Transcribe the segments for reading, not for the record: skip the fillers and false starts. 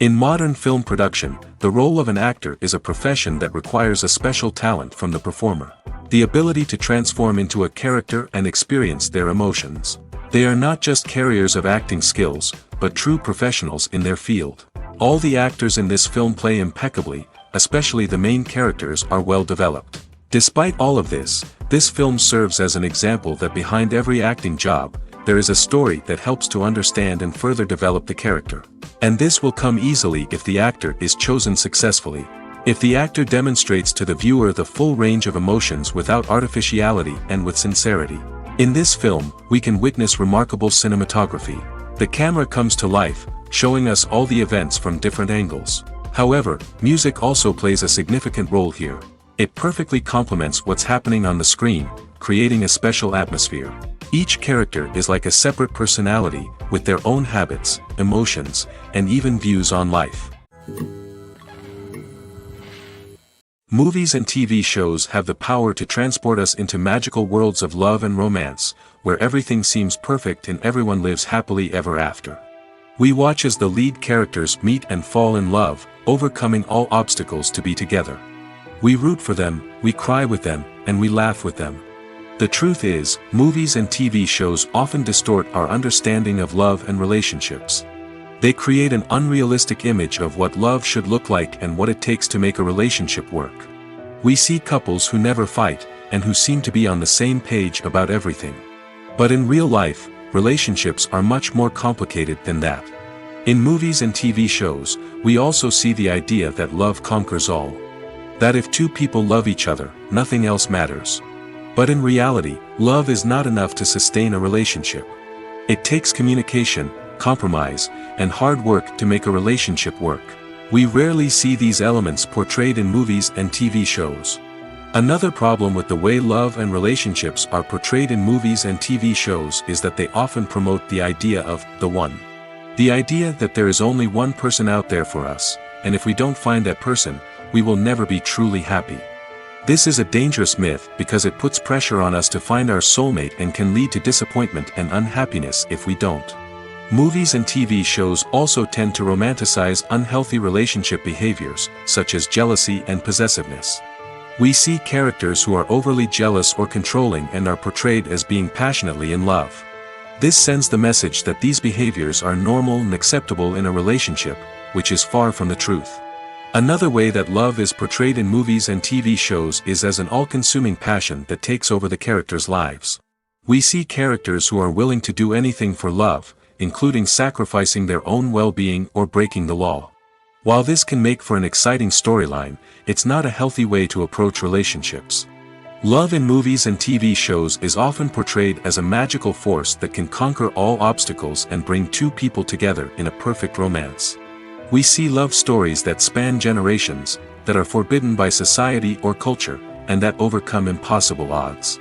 In modern film production, the role of an actor is a profession that requires a special talent from the performer. The ability to transform into a character and experience their emotions. They are not just carriers of acting skills, but true professionals in their field. All the actors in this film play impeccably, especially the main characters are well developed. Despite all of this film serves as an example that behind every acting job, there is a story that helps to understand and further develop the character. And this will come easily if the actor is chosen successfully. If the actor demonstrates to the viewer the full range of emotions without artificiality and with sincerity. In this film, we can witness remarkable cinematography. The camera comes to life, showing us all the events from different angles. However, music also plays a significant role here. It perfectly complements what's happening on the screen, creating a special atmosphere. Each character is like a separate personality, with their own habits, emotions, and even views on life. Movies and TV shows have the power to transport us into magical worlds of love and romance, where everything seems perfect and everyone lives happily ever after. We watch as the lead characters meet and fall in love, overcoming all obstacles to be together. We root for them, we cry with them, and we laugh with them. The truth is, movies and TV shows often distort our understanding of love and relationships. They create an unrealistic image of what love should look like and what it takes to make a relationship work. We see couples who never fight, and who seem to be on the same page about everything. But in real life, relationships are much more complicated than that. In movies and TV shows, we also see the idea that love conquers all. That if two people love each other, nothing else matters. But in reality, love is not enough to sustain a relationship. It takes communication, compromise, and hard work to make a relationship work. We rarely see these elements portrayed in movies and TV shows. Another problem with the way love and relationships are portrayed in movies and TV shows is that they often promote the idea of the one. The idea that there is only one person out there for us, and if we don't find that person, we will never be truly happy. This is a dangerous myth because it puts pressure on us to find our soulmate and can lead to disappointment and unhappiness if we don't. Movies and TV shows also tend to romanticize unhealthy relationship behaviors, such as jealousy and possessiveness. We see characters who are overly jealous or controlling and are portrayed as being passionately in love. This sends the message that these behaviors are normal and acceptable in a relationship, which is far from the truth. Another way that love is portrayed in movies and TV shows is as an all-consuming passion that takes over the characters' lives. We see characters who are willing to do anything for love, including sacrificing their own well-being or breaking the law. While this can make for an exciting storyline, it's not a healthy way to approach relationships. Love in movies and TV shows is often portrayed as a magical force that can conquer all obstacles and bring two people together in a perfect romance. We see love stories that span generations, that are forbidden by society or culture, and that overcome impossible odds.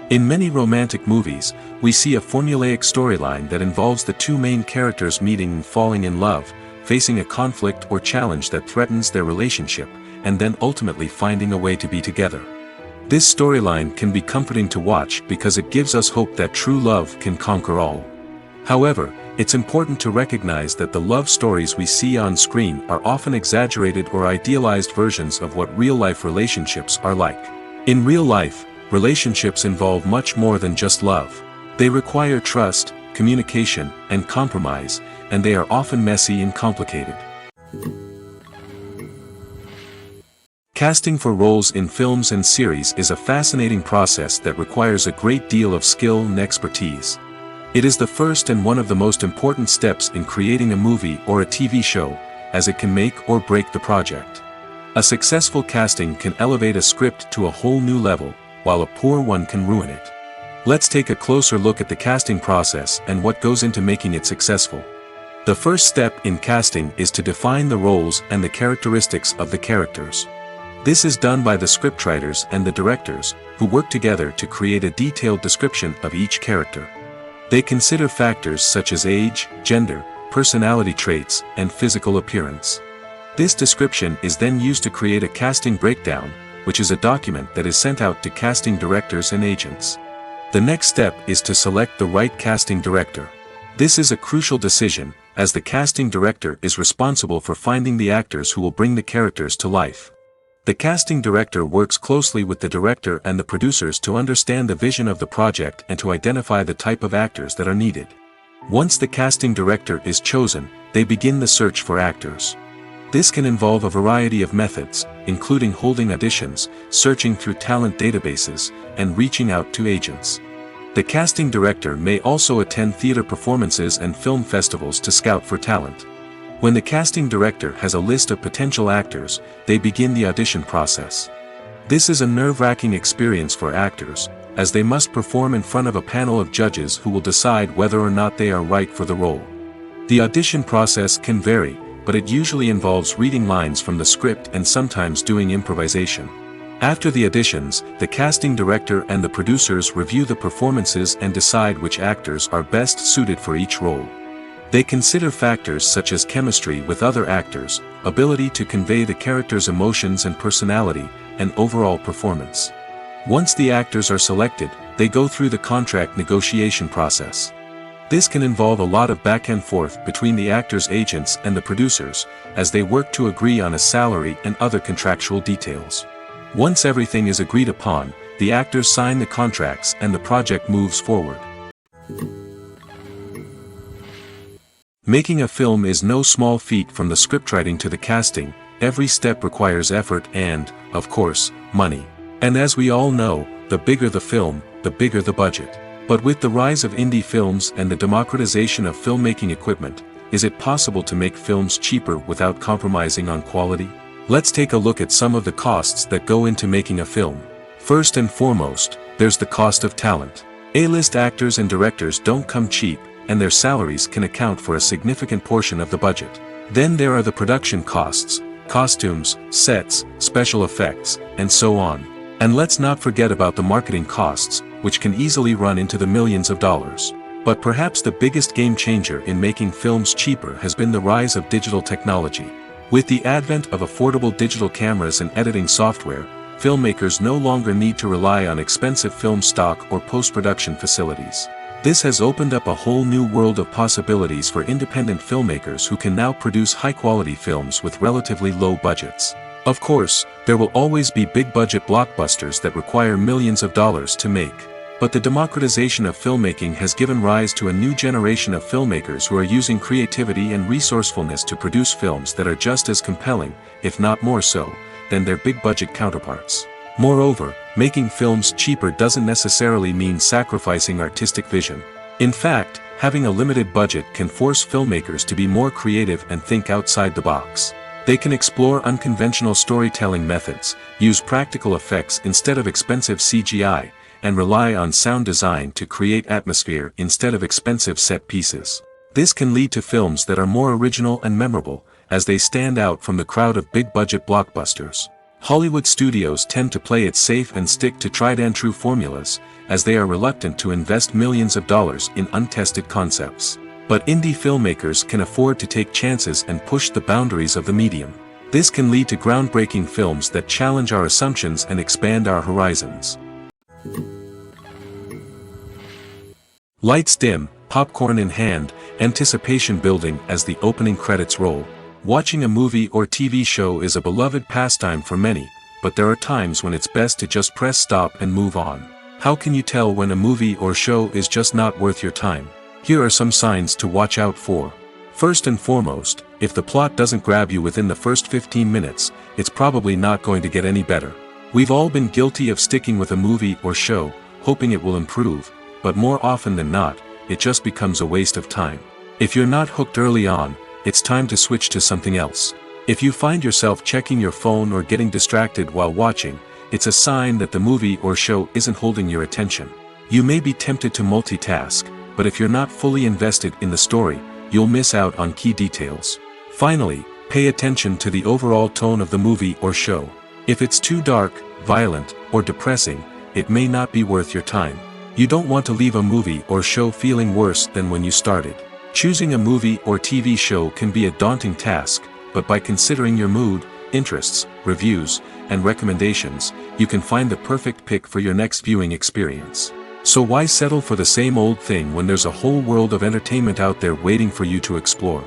In many romantic movies, we see a formulaic storyline that involves the two main characters meeting and falling in love, facing a conflict or challenge that threatens their relationship, and then ultimately finding a way to be together. This storyline can be comforting to watch because it gives us hope that true love can conquer all. However, it's important to recognize that the love stories we see on screen are often exaggerated or idealized versions of what real-life relationships are like. In real life, relationships involve much more than just love. They require trust, communication, and compromise, and they are often messy and complicated. Casting for roles in films and series is a fascinating process that requires a great deal of skill and expertise. It is the first and one of the most important steps in creating a movie or a TV show, as it can make or break the project. A successful casting can elevate a script to a whole new level, while a poor one can ruin it. Let's take a closer look at the casting process and what goes into making it successful. The first step in casting is to define the roles and the characteristics of the characters. This is done by the scriptwriters and the directors, who work together to create a detailed description of each character. They consider factors such as age, gender, personality traits, and physical appearance. This description is then used to create a casting breakdown, which is a document that is sent out to casting directors and agents. The next step is to select the right casting director. This is a crucial decision, as the casting director is responsible for finding the actors who will bring the characters to life. The casting director works closely with the director and the producers to understand the vision of the project and to identify the type of actors that are needed. Once the casting director is chosen, they begin the search for actors. This can involve a variety of methods, including holding auditions, searching through talent databases, and reaching out to agents. The casting director may also attend theater performances and film festivals to scout for talent. When the casting director has a list of potential actors, they begin the audition process. This is a nerve-wracking experience for actors, as they must perform in front of a panel of judges who will decide whether or not they are right for the role. The audition process can vary, but it usually involves reading lines from the script and sometimes doing improvisation. After the auditions, the casting director and the producers review the performances and decide which actors are best suited for each role. They consider factors such as chemistry with other actors, ability to convey the character's emotions and personality, and overall performance. Once the actors are selected, they go through the contract negotiation process. This can involve a lot of back and forth between the actors' agents and the producers, as they work to agree on a salary and other contractual details. Once everything is agreed upon, the actors sign the contracts and the project moves forward. Making a film is no small feat. From the scriptwriting to the casting, every step requires effort and, of course, money. And as we all know, the bigger the film, the bigger the budget. But with the rise of indie films and the democratization of filmmaking equipment, is it possible to make films cheaper without compromising on quality? Let's take a look at some of the costs that go into making a film. First and foremost, there's the cost of talent. A-list actors and directors don't come cheap, and their salaries can account for a significant portion of the budget. Then there are the production costs, costumes, sets, special effects, and so on. And let's not forget about the marketing costs, which can easily run into the millions of dollars. But perhaps the biggest game changer in making films cheaper has been the rise of digital technology. With the advent of affordable digital cameras and editing software, filmmakers no longer need to rely on expensive film stock or post-production facilities. This has opened up a whole new world of possibilities for independent filmmakers who can now produce high-quality films with relatively low budgets. Of course, there will always be big-budget blockbusters that require millions of dollars to make. But the democratization of filmmaking has given rise to a new generation of filmmakers who are using creativity and resourcefulness to produce films that are just as compelling, if not more so, than their big-budget counterparts. Moreover, making films cheaper doesn't necessarily mean sacrificing artistic vision. In fact, having a limited budget can force filmmakers to be more creative and think outside the box. They can explore unconventional storytelling methods, use practical effects instead of expensive CGI, and rely on sound design to create atmosphere instead of expensive set pieces. This can lead to films that are more original and memorable, as they stand out from the crowd of big-budget blockbusters. Hollywood studios tend to play it safe and stick to tried-and-true formulas, as they are reluctant to invest millions of dollars in untested concepts. But indie filmmakers can afford to take chances and push the boundaries of the medium. This can lead to groundbreaking films that challenge our assumptions and expand our horizons. Lights dim, popcorn in hand, anticipation building as the opening credits roll. Watching a movie or TV show is a beloved pastime for many, but there are times when it's best to just press stop and move on. How can you tell when a movie or show is just not worth your time? Here are some signs to watch out for. First and foremost, if the plot doesn't grab you within the first 15 minutes, it's probably not going to get any better. We've all been guilty of sticking with a movie or show, hoping it will improve, but more often than not, it just becomes a waste of time. If you're not hooked early on, it's time to switch to something else. If you find yourself checking your phone or getting distracted while watching, it's a sign that the movie or show isn't holding your attention. You may be tempted to multitask, but if you're not fully invested in the story, you'll miss out on key details. Finally, pay attention to the overall tone of the movie or show. If it's too dark, violent, or depressing, it may not be worth your time. You don't want to leave a movie or show feeling worse than when you started. Choosing a movie or TV show can be a daunting task, but by considering your mood, interests, reviews, and recommendations, you can find the perfect pick for your next viewing experience. So why settle for the same old thing when there's a whole world of entertainment out there waiting for you to explore?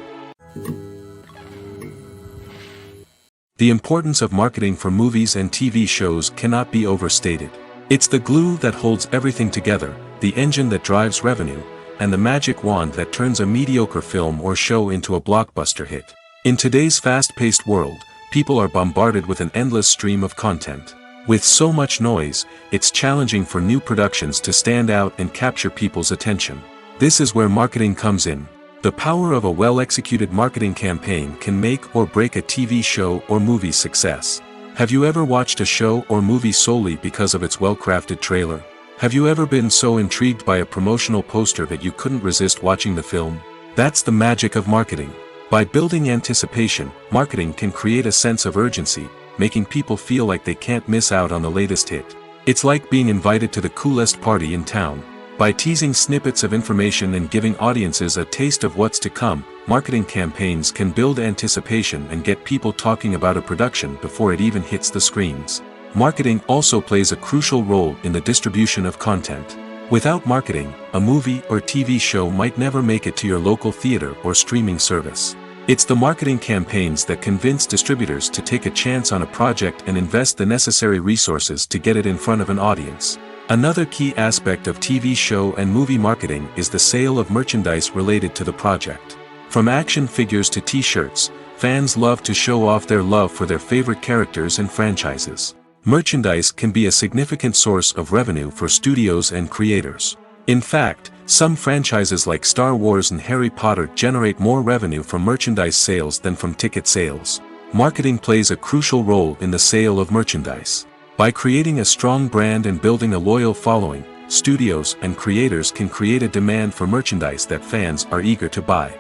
The importance of marketing for movies and TV shows cannot be overstated. It's the glue that holds everything together, the engine that drives revenue, and the magic wand that turns a mediocre film or show into a blockbuster hit. In today's fast-paced world, people are bombarded with an endless stream of content. With so much noise, it's challenging for new productions to stand out and capture people's attention. This is where marketing comes in. The power of a well-executed marketing campaign can make or break a TV show or movie's success. Have you ever watched a show or movie solely because of its well-crafted trailer? Have you ever been so intrigued by a promotional poster that you couldn't resist watching the film? That's the magic of marketing. By building anticipation, marketing can create a sense of urgency, making people feel like they can't miss out on the latest hit. It's like being invited to the coolest party in town. By teasing snippets of information and giving audiences a taste of what's to come, marketing campaigns can build anticipation and get people talking about a production before it even hits the screens. Marketing also plays a crucial role in the distribution of content. Without marketing, a movie or TV show might never make it to your local theater or streaming service. It's the marketing campaigns that convince distributors to take a chance on a project and invest the necessary resources to get it in front of an audience. Another key aspect of TV show and movie marketing is the sale of merchandise related to the project. From action figures to t-shirts, fans love to show off their love for their favorite characters and franchises. Merchandise can be a significant source of revenue for studios and creators. In fact, some franchises like Star Wars and Harry Potter generate more revenue from merchandise sales than from ticket sales. Marketing plays a crucial role in the sale of merchandise. By creating a strong brand and building a loyal following, studios and creators can create a demand for merchandise that fans are eager to buy.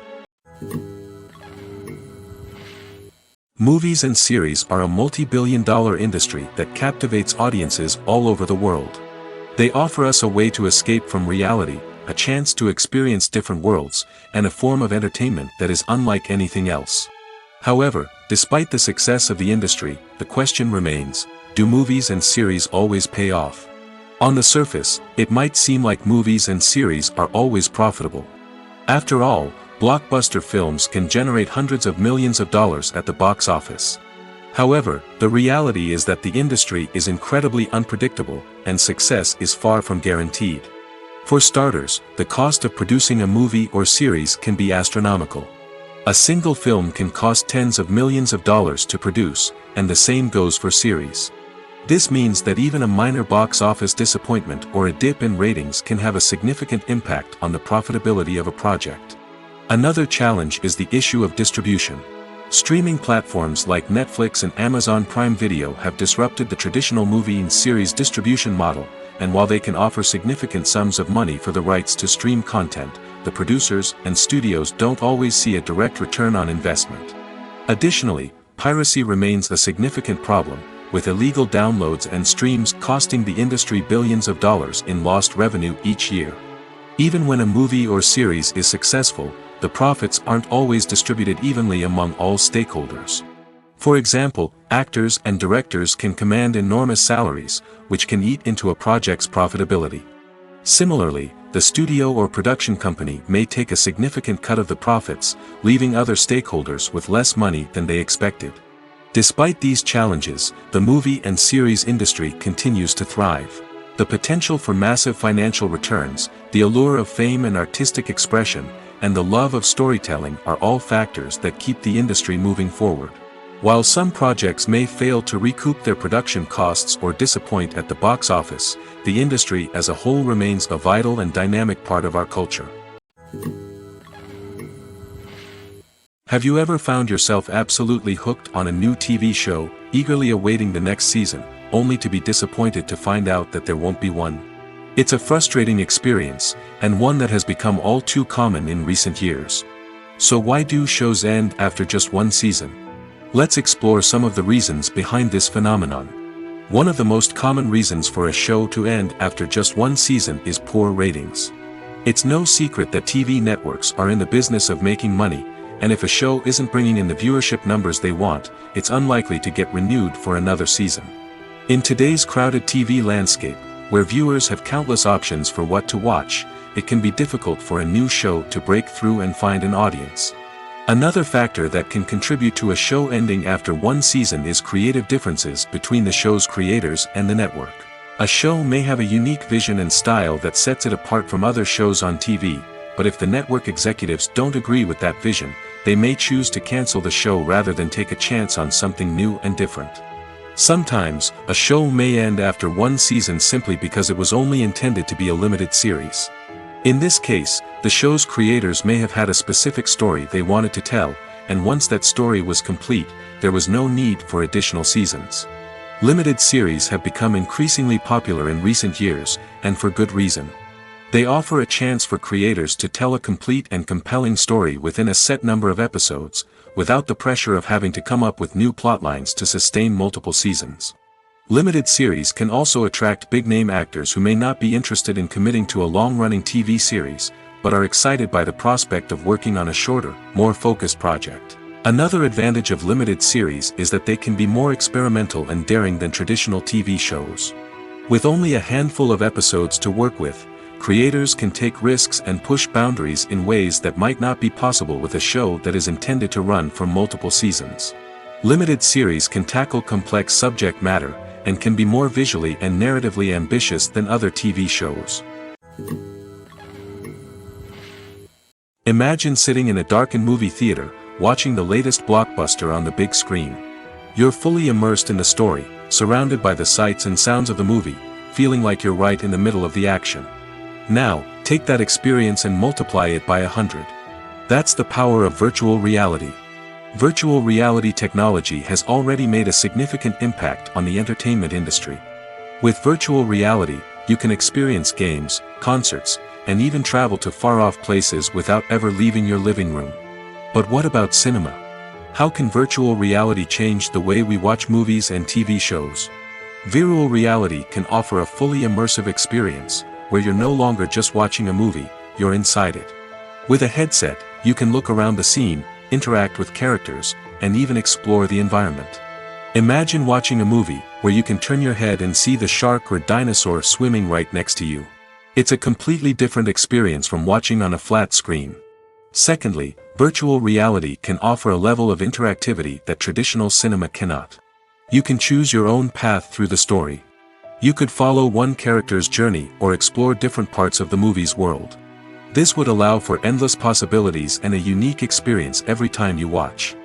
Movies and series are a multi-billion-dollar industry that captivates audiences all over the world. They offer us a way to escape from reality, a chance to experience different worlds, and a form of entertainment that is unlike anything else. However, despite the success of the industry, the question remains: do movies and series always pay off? On the surface, it might seem like movies and series are always profitable. After all, blockbuster films can generate hundreds of millions of dollars at the box office. However, the reality is that the industry is incredibly unpredictable, and success is far from guaranteed. For starters, the cost of producing a movie or series can be astronomical. A single film can cost tens of millions of dollars to produce, and the same goes for series. This means that even a minor box office disappointment or a dip in ratings can have a significant impact on the profitability of a project. Another challenge is the issue of distribution. Streaming platforms like Netflix and Amazon Prime Video have disrupted the traditional movie and series distribution model, and while they can offer significant sums of money for the rights to stream content, the producers and studios don't always see a direct return on investment. Additionally, piracy remains a significant problem, with illegal downloads and streams costing the industry billions of dollars in lost revenue each year. Even when a movie or series is successful, the profits aren't always distributed evenly among all stakeholders. For example, actors and directors can command enormous salaries, which can eat into a project's profitability. Similarly, the studio or production company may take a significant cut of the profits, leaving other stakeholders with less money than they expected. Despite these challenges, the movie and series industry continues to thrive. The potential for massive financial returns, the allure of fame and artistic expression, and the love of storytelling are all factors that keep the industry moving forward. While some projects may fail to recoup their production costs or disappoint at the box office, the industry as a whole remains a vital and dynamic part of our culture. Have you ever found yourself absolutely hooked on a new TV show, eagerly awaiting the next season, only to be disappointed to find out that there won't be one? It's a frustrating experience, and one that has become all too common in recent years. So why do shows end after just one season? Let's explore some of the reasons behind this phenomenon. One of the most common reasons for a show to end after just one season is poor ratings. It's no secret that TV networks are in the business of making money, and if a show isn't bringing in the viewership numbers they want, it's unlikely to get renewed for another season. In today's crowded TV landscape, Where viewers have countless options for what to watch, it can be difficult for a new show to break through and find an audience. Another factor that can contribute to a show ending after one season is creative differences between the show's creators and the network. A show may have a unique vision and style that sets it apart from other shows on TV, but if the network executives don't agree with that vision, they may choose to cancel the show rather than take a chance on something new and different. Sometimes, a show may end after one season simply because it was only intended to be a limited series. In this case, the show's creators may have had a specific story they wanted to tell, and once that story was complete, there was no need for additional seasons. Limited series have become increasingly popular in recent years, and for good reason. They offer a chance for creators to tell a complete and compelling story within a set number of episodes, without the pressure of having to come up with new plotlines to sustain multiple seasons. Limited series can also attract big-name actors who may not be interested in committing to a long-running TV series, but are excited by the prospect of working on a shorter, more focused project. Another advantage of limited series is that they can be more experimental and daring than traditional TV shows. With only a handful of episodes to work with, creators can take risks and push boundaries in ways that might not be possible with a show that is intended to run for multiple seasons. Limited series can tackle complex subject matter, and can be more visually and narratively ambitious than other TV shows. Imagine sitting in a darkened movie theater, watching the latest blockbuster on the big screen. You're fully immersed in the story, surrounded by the sights and sounds of the movie, feeling like you're right in the middle of the action. Now, take that experience and multiply it by 100. That's the power of virtual reality. Virtual reality technology has already made a significant impact on the entertainment industry. With virtual reality, you can experience games, concerts, and even travel to far-off places without ever leaving your living room. But what about cinema? How can virtual reality change the way we watch movies and TV shows? Virtual reality can offer a fully immersive experience, where you're no longer just watching a movie, you're inside it. With a headset, you can look around the scene, interact with characters, and even explore the environment. Imagine watching a movie where you can turn your head and see the shark or dinosaur swimming right next to you. It's a completely different experience from watching on a flat screen. Secondly, virtual reality can offer a level of interactivity that traditional cinema cannot. You can choose your own path through the story. You could follow one character's journey or explore different parts of the movie's world. This would allow for endless possibilities and a unique experience every time you watch.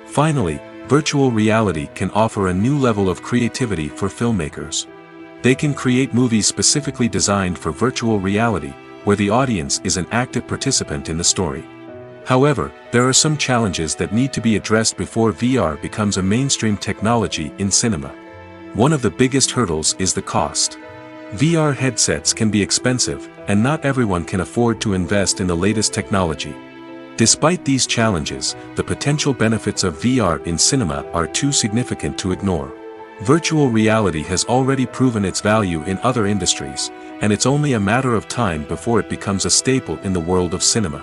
Finally, virtual reality can offer a new level of creativity for filmmakers. They can create movies specifically designed for virtual reality, where the audience is an active participant in the story. However, there are some challenges that need to be addressed before VR becomes a mainstream technology in cinema. One of the biggest hurdles is the cost. VR headsets can be expensive, and not everyone can afford to invest in the latest technology. Despite these challenges, the potential benefits of VR in cinema are too significant to ignore. Virtual reality has already proven its value in other industries, and it's only a matter of time before it becomes a staple in the world of cinema.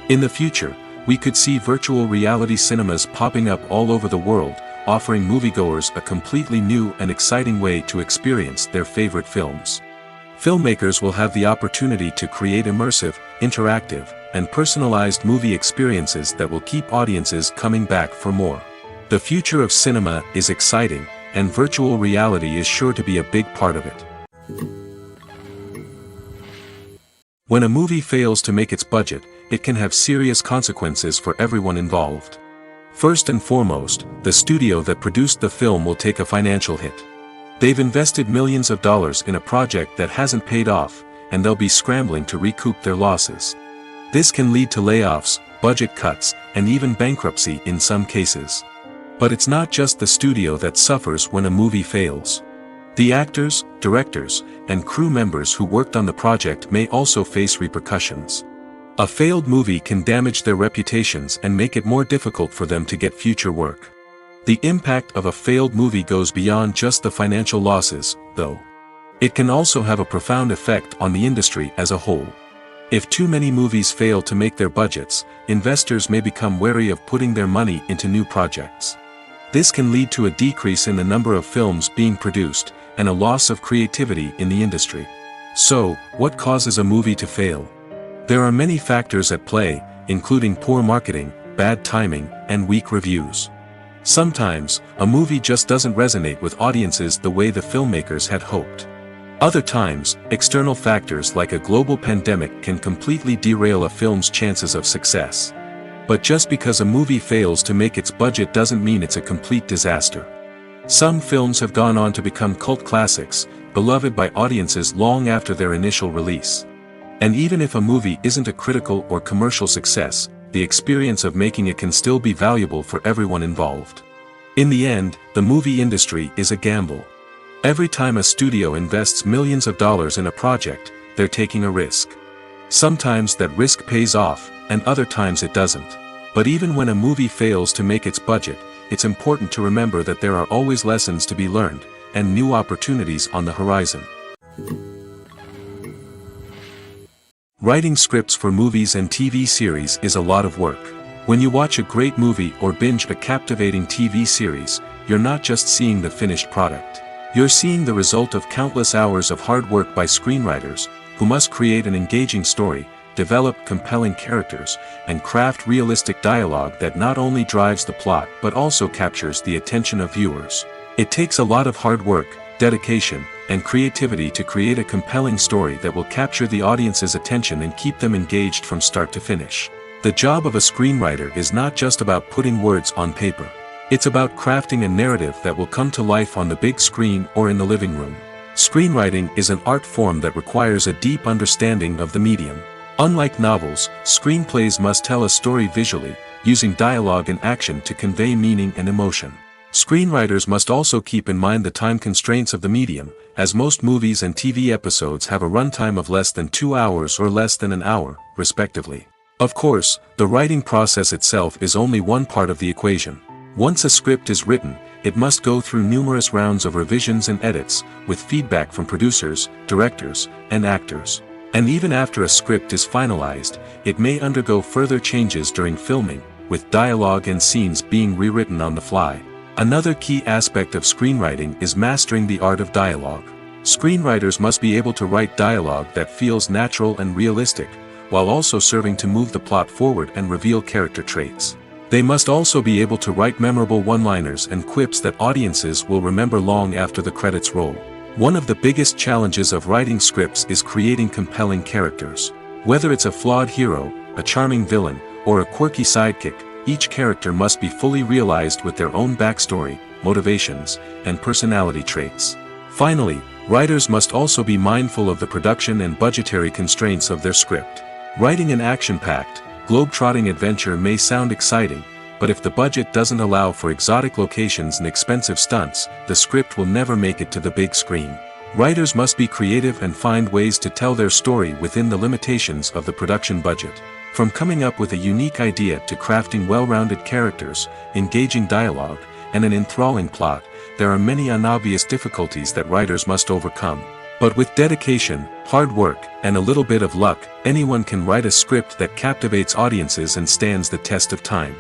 In the future, we could see virtual reality cinemas popping up all over the world, offering moviegoers a completely new and exciting way to experience their favorite films. Filmmakers will have the opportunity to create immersive, interactive, and personalized movie experiences that will keep audiences coming back for more. The future of cinema is exciting, and virtual reality is sure to be a big part of it. When a movie fails to make its budget, it can have serious consequences for everyone involved. First and foremost, the studio that produced the film will take a financial hit. They've invested millions of dollars in a project that hasn't paid off, and they'll be scrambling to recoup their losses. This can lead to layoffs, budget cuts, and even bankruptcy in some cases. But it's not just the studio that suffers when a movie fails. The actors, directors, and crew members who worked on the project may also face repercussions. A failed movie can damage their reputations and make it more difficult for them to get future work. The impact of a failed movie goes beyond just the financial losses, though. It can also have a profound effect on the industry as a whole. If too many movies fail to make their budgets, investors may become wary of putting their money into new projects. This can lead to a decrease in the number of films being produced, and a loss of creativity in the industry. So, what causes a movie to fail? There are many factors at play, including poor marketing, bad timing, and weak reviews. Sometimes, a movie just doesn't resonate with audiences the way the filmmakers had hoped. Other times, external factors like a global pandemic can completely derail a film's chances of success. But just because a movie fails to make its budget doesn't mean it's a complete disaster. Some films have gone on to become cult classics, beloved by audiences long after their initial release. And even if a movie isn't a critical or commercial success, the experience of making it can still be valuable for everyone involved. In the end, the movie industry is a gamble. Every time a studio invests millions of dollars in a project, they're taking a risk. Sometimes that risk pays off, and other times it doesn't. But even when a movie fails to make its budget, it's important to remember that there are always lessons to be learned, and new opportunities on the horizon. Writing scripts for movies and TV series is a lot of work. When you watch a great movie or binge a captivating TV series, you're not just seeing the finished product. You're seeing the result of countless hours of hard work by screenwriters, who must create an engaging story, develop compelling characters, and craft realistic dialogue that not only drives the plot but also captures the attention of viewers. It takes a lot of hard work, dedication, and creativity to create a compelling story that will capture the audience's attention and keep them engaged from start to finish. The job of a screenwriter is not just about putting words on paper. It's about crafting a narrative that will come to life on the big screen or in the living room. Screenwriting is an art form that requires a deep understanding of the medium. Unlike novels, screenplays must tell a story visually, using dialogue and action to convey meaning and emotion. Screenwriters must also keep in mind the time constraints of the medium, as most movies and TV episodes have a runtime of less than 2 hours or less than an hour, respectively. Of course, the writing process itself is only one part of the equation. Once a script is written, it must go through numerous rounds of revisions and edits, with feedback from producers, directors, and actors. And even after a script is finalized, it may undergo further changes during filming, with dialogue and scenes being rewritten on the fly. Another key aspect of screenwriting is mastering the art of dialogue. Screenwriters must be able to write dialogue that feels natural and realistic, while also serving to move the plot forward and reveal character traits. They must also be able to write memorable one-liners and quips that audiences will remember long after the credits roll. One of the biggest challenges of writing scripts is creating compelling characters. Whether it's a flawed hero, a charming villain, or a quirky sidekick, each character must be fully realized with their own backstory, motivations, and personality traits. Finally, writers must also be mindful of the production and budgetary constraints of their script. Writing an action-packed, globe-trotting adventure may sound exciting, but if the budget doesn't allow for exotic locations and expensive stunts, the script will never make it to the big screen. Writers must be creative and find ways to tell their story within the limitations of the production budget. From coming up with a unique idea to crafting well-rounded characters, engaging dialogue, and an enthralling plot, there are many unobvious difficulties that writers must overcome. But with dedication, hard work, and a little bit of luck, anyone can write a script that captivates audiences and stands the test of time.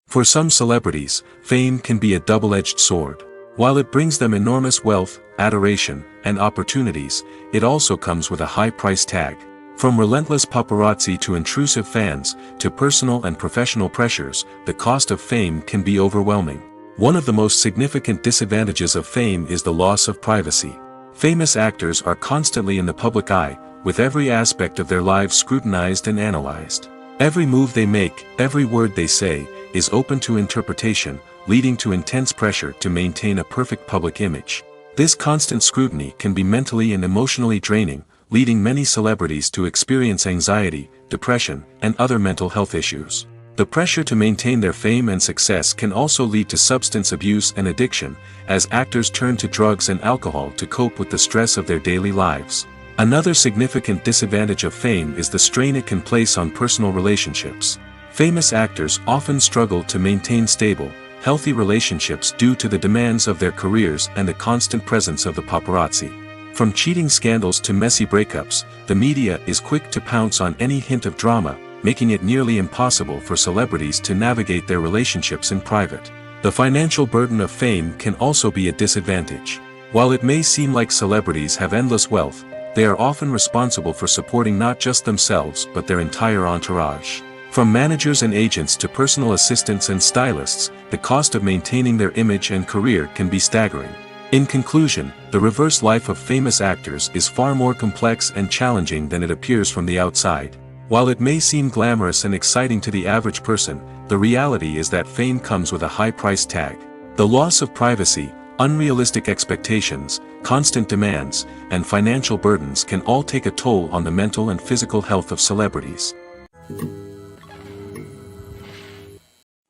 For some celebrities, fame can be a double-edged sword. While it brings them enormous wealth, adoration, and opportunities, it also comes with a high price tag. From relentless paparazzi to intrusive fans, to personal and professional pressures, the cost of fame can be overwhelming. One of the most significant disadvantages of fame is the loss of privacy. Famous actors are constantly in the public eye, with every aspect of their lives scrutinized and analyzed. Every move they make, every word they say, is open to interpretation, leading to intense pressure to maintain a perfect public image. This constant scrutiny can be mentally and emotionally draining, leading many celebrities to experience anxiety, depression, and other mental health issues. The pressure to maintain their fame and success can also lead to substance abuse and addiction, as actors turn to drugs and alcohol to cope with the stress of their daily lives. Another significant disadvantage of fame is the strain it can place on personal relationships. Famous actors often struggle to maintain stable, healthy relationships due to the demands of their careers and the constant presence of the paparazzi. From cheating scandals to messy breakups, the media is quick to pounce on any hint of drama, making it nearly impossible for celebrities to navigate their relationships in private. The financial burden of fame can also be a disadvantage. While it may seem like celebrities have endless wealth, they are often responsible for supporting not just themselves but their entire entourage. From managers and agents to personal assistants and stylists, the cost of maintaining their image and career can be staggering. In conclusion, the reverse life of famous actors is far more complex and challenging than it appears from the outside. While it may seem glamorous and exciting to the average person, the reality is that fame comes with a high price tag. The loss of privacy, unrealistic expectations, constant demands, and financial burdens can all take a toll on the mental and physical health of celebrities.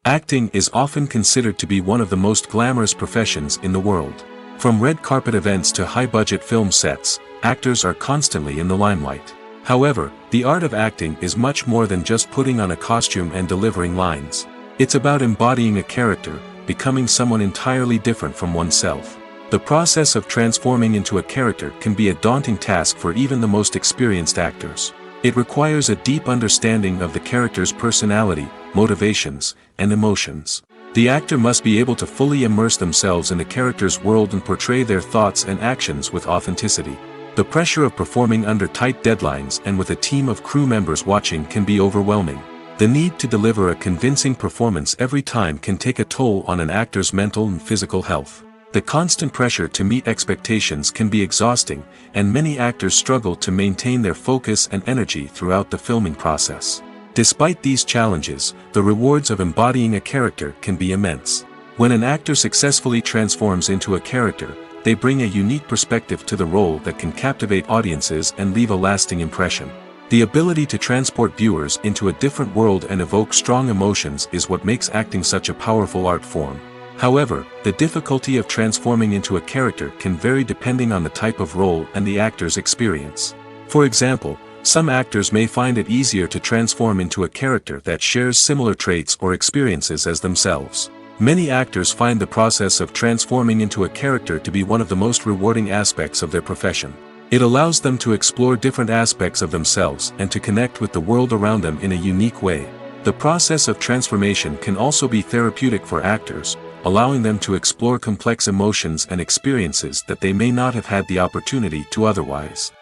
Acting is often considered to be one of the most glamorous professions in the world. From red carpet events to high-budget film sets, actors are constantly in the limelight. However, the art of acting is much more than just putting on a costume and delivering lines. It's about embodying a character, becoming someone entirely different from oneself. The process of transforming into a character can be a daunting task for even the most experienced actors. It requires a deep understanding of the character's personality, motivations, and emotions. The actor must be able to fully immerse themselves in the character's world and portray their thoughts and actions with authenticity. The pressure of performing under tight deadlines and with a team of crew members watching can be overwhelming. The need to deliver a convincing performance every time can take a toll on an actor's mental and physical health. The constant pressure to meet expectations can be exhausting, and many actors struggle to maintain their focus and energy throughout the filming process. Despite these challenges, the rewards of embodying a character can be immense. When an actor successfully transforms into a character, they bring a unique perspective to the role that can captivate audiences and leave a lasting impression. The ability to transport viewers into a different world and evoke strong emotions is what makes acting such a powerful art form. However, the difficulty of transforming into a character can vary depending on the type of role and the actor's experience. For example, some actors may find it easier to transform into a character that shares similar traits or experiences as themselves. Many actors find the process of transforming into a character to be one of the most rewarding aspects of their profession. It allows them to explore different aspects of themselves and to connect with the world around them in a unique way. The process of transformation can also be therapeutic for actors, allowing them to explore complex emotions and experiences that they may not have had the opportunity to otherwise.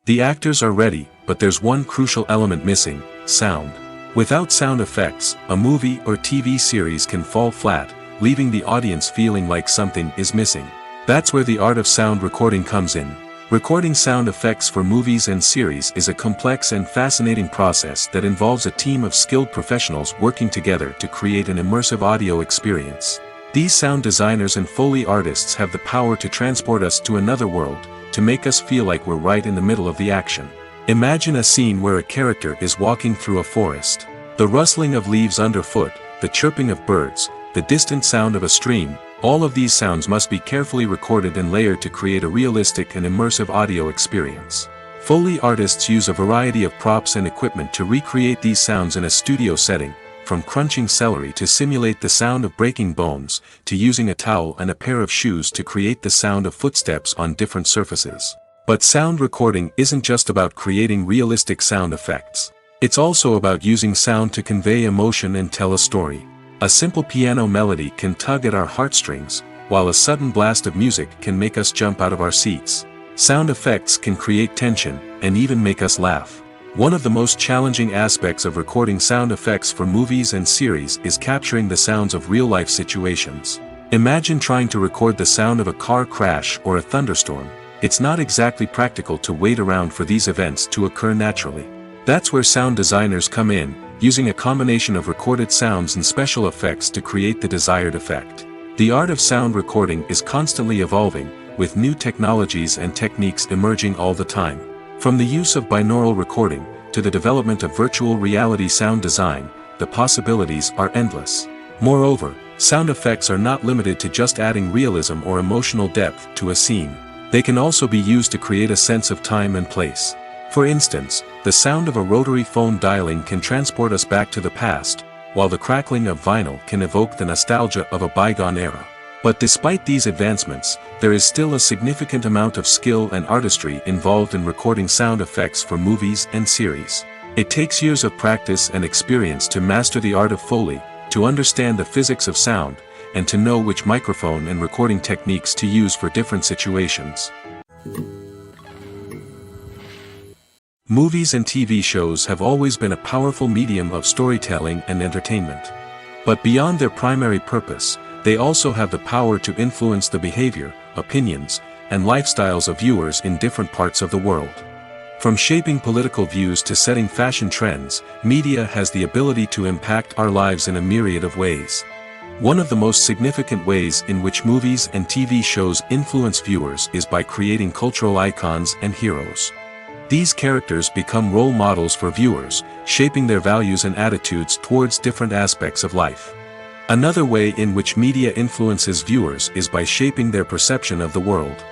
The actors are ready, but there's one crucial element missing: sound. Without sound effects, a movie or TV series can fall flat, leaving the audience feeling like something is missing. That's where the art of sound recording comes in. Recording sound effects for movies and series is a complex and fascinating process that involves a team of skilled professionals working together to create an immersive audio experience. These sound designers and Foley artists have the power to transport us to another world, to make us feel like we're right in the middle of the action. Imagine a scene where a character is walking through a forest. The rustling of leaves underfoot, the chirping of birds, the distant sound of a stream, all of these sounds must be carefully recorded and layered to create a realistic and immersive audio experience. Foley artists use a variety of props and equipment to recreate these sounds in a studio setting, from crunching celery to simulate the sound of breaking bones, to using a towel and a pair of shoes to create the sound of footsteps on different surfaces. But sound recording isn't just about creating realistic sound effects. It's also about using sound to convey emotion and tell a story. A simple piano melody can tug at our heartstrings, while a sudden blast of music can make us jump out of our seats. Sound effects can create tension, and even make us laugh. One of the most challenging aspects of recording sound effects for movies and series is capturing the sounds of real-life situations. Imagine trying to record the sound of a car crash or a thunderstorm. It's not exactly practical to wait around for these events to occur naturally. That's where sound designers come in, using a combination of recorded sounds and special effects to create the desired effect. The art of sound recording is constantly evolving, with new technologies and techniques emerging all the time. From the use of binaural recording, to the development of virtual reality sound design, the possibilities are endless. Moreover, sound effects are not limited to just adding realism or emotional depth to a scene. They can also be used to create a sense of time and place. For instance, the sound of a rotary phone dialing can transport us back to the past, while the crackling of vinyl can evoke the nostalgia of a bygone era. But despite these advancements, there is still a significant amount of skill and artistry involved in recording sound effects for movies and series. It takes years of practice and experience to master the art of Foley, to understand the physics of sound, and to know which microphone and recording techniques to use for different situations. Movies and TV shows have always been a powerful medium of storytelling and entertainment. But beyond their primary purpose, they also have the power to influence the behavior, opinions, and lifestyles of viewers in different parts of the world. From shaping political views to setting fashion trends, media has the ability to impact our lives in a myriad of ways. One of the most significant ways in which movies and TV shows influence viewers is by creating cultural icons and heroes. These characters become role models for viewers, shaping their values and attitudes towards different aspects of life. Another way in which media influences viewers is by shaping their perception of the world.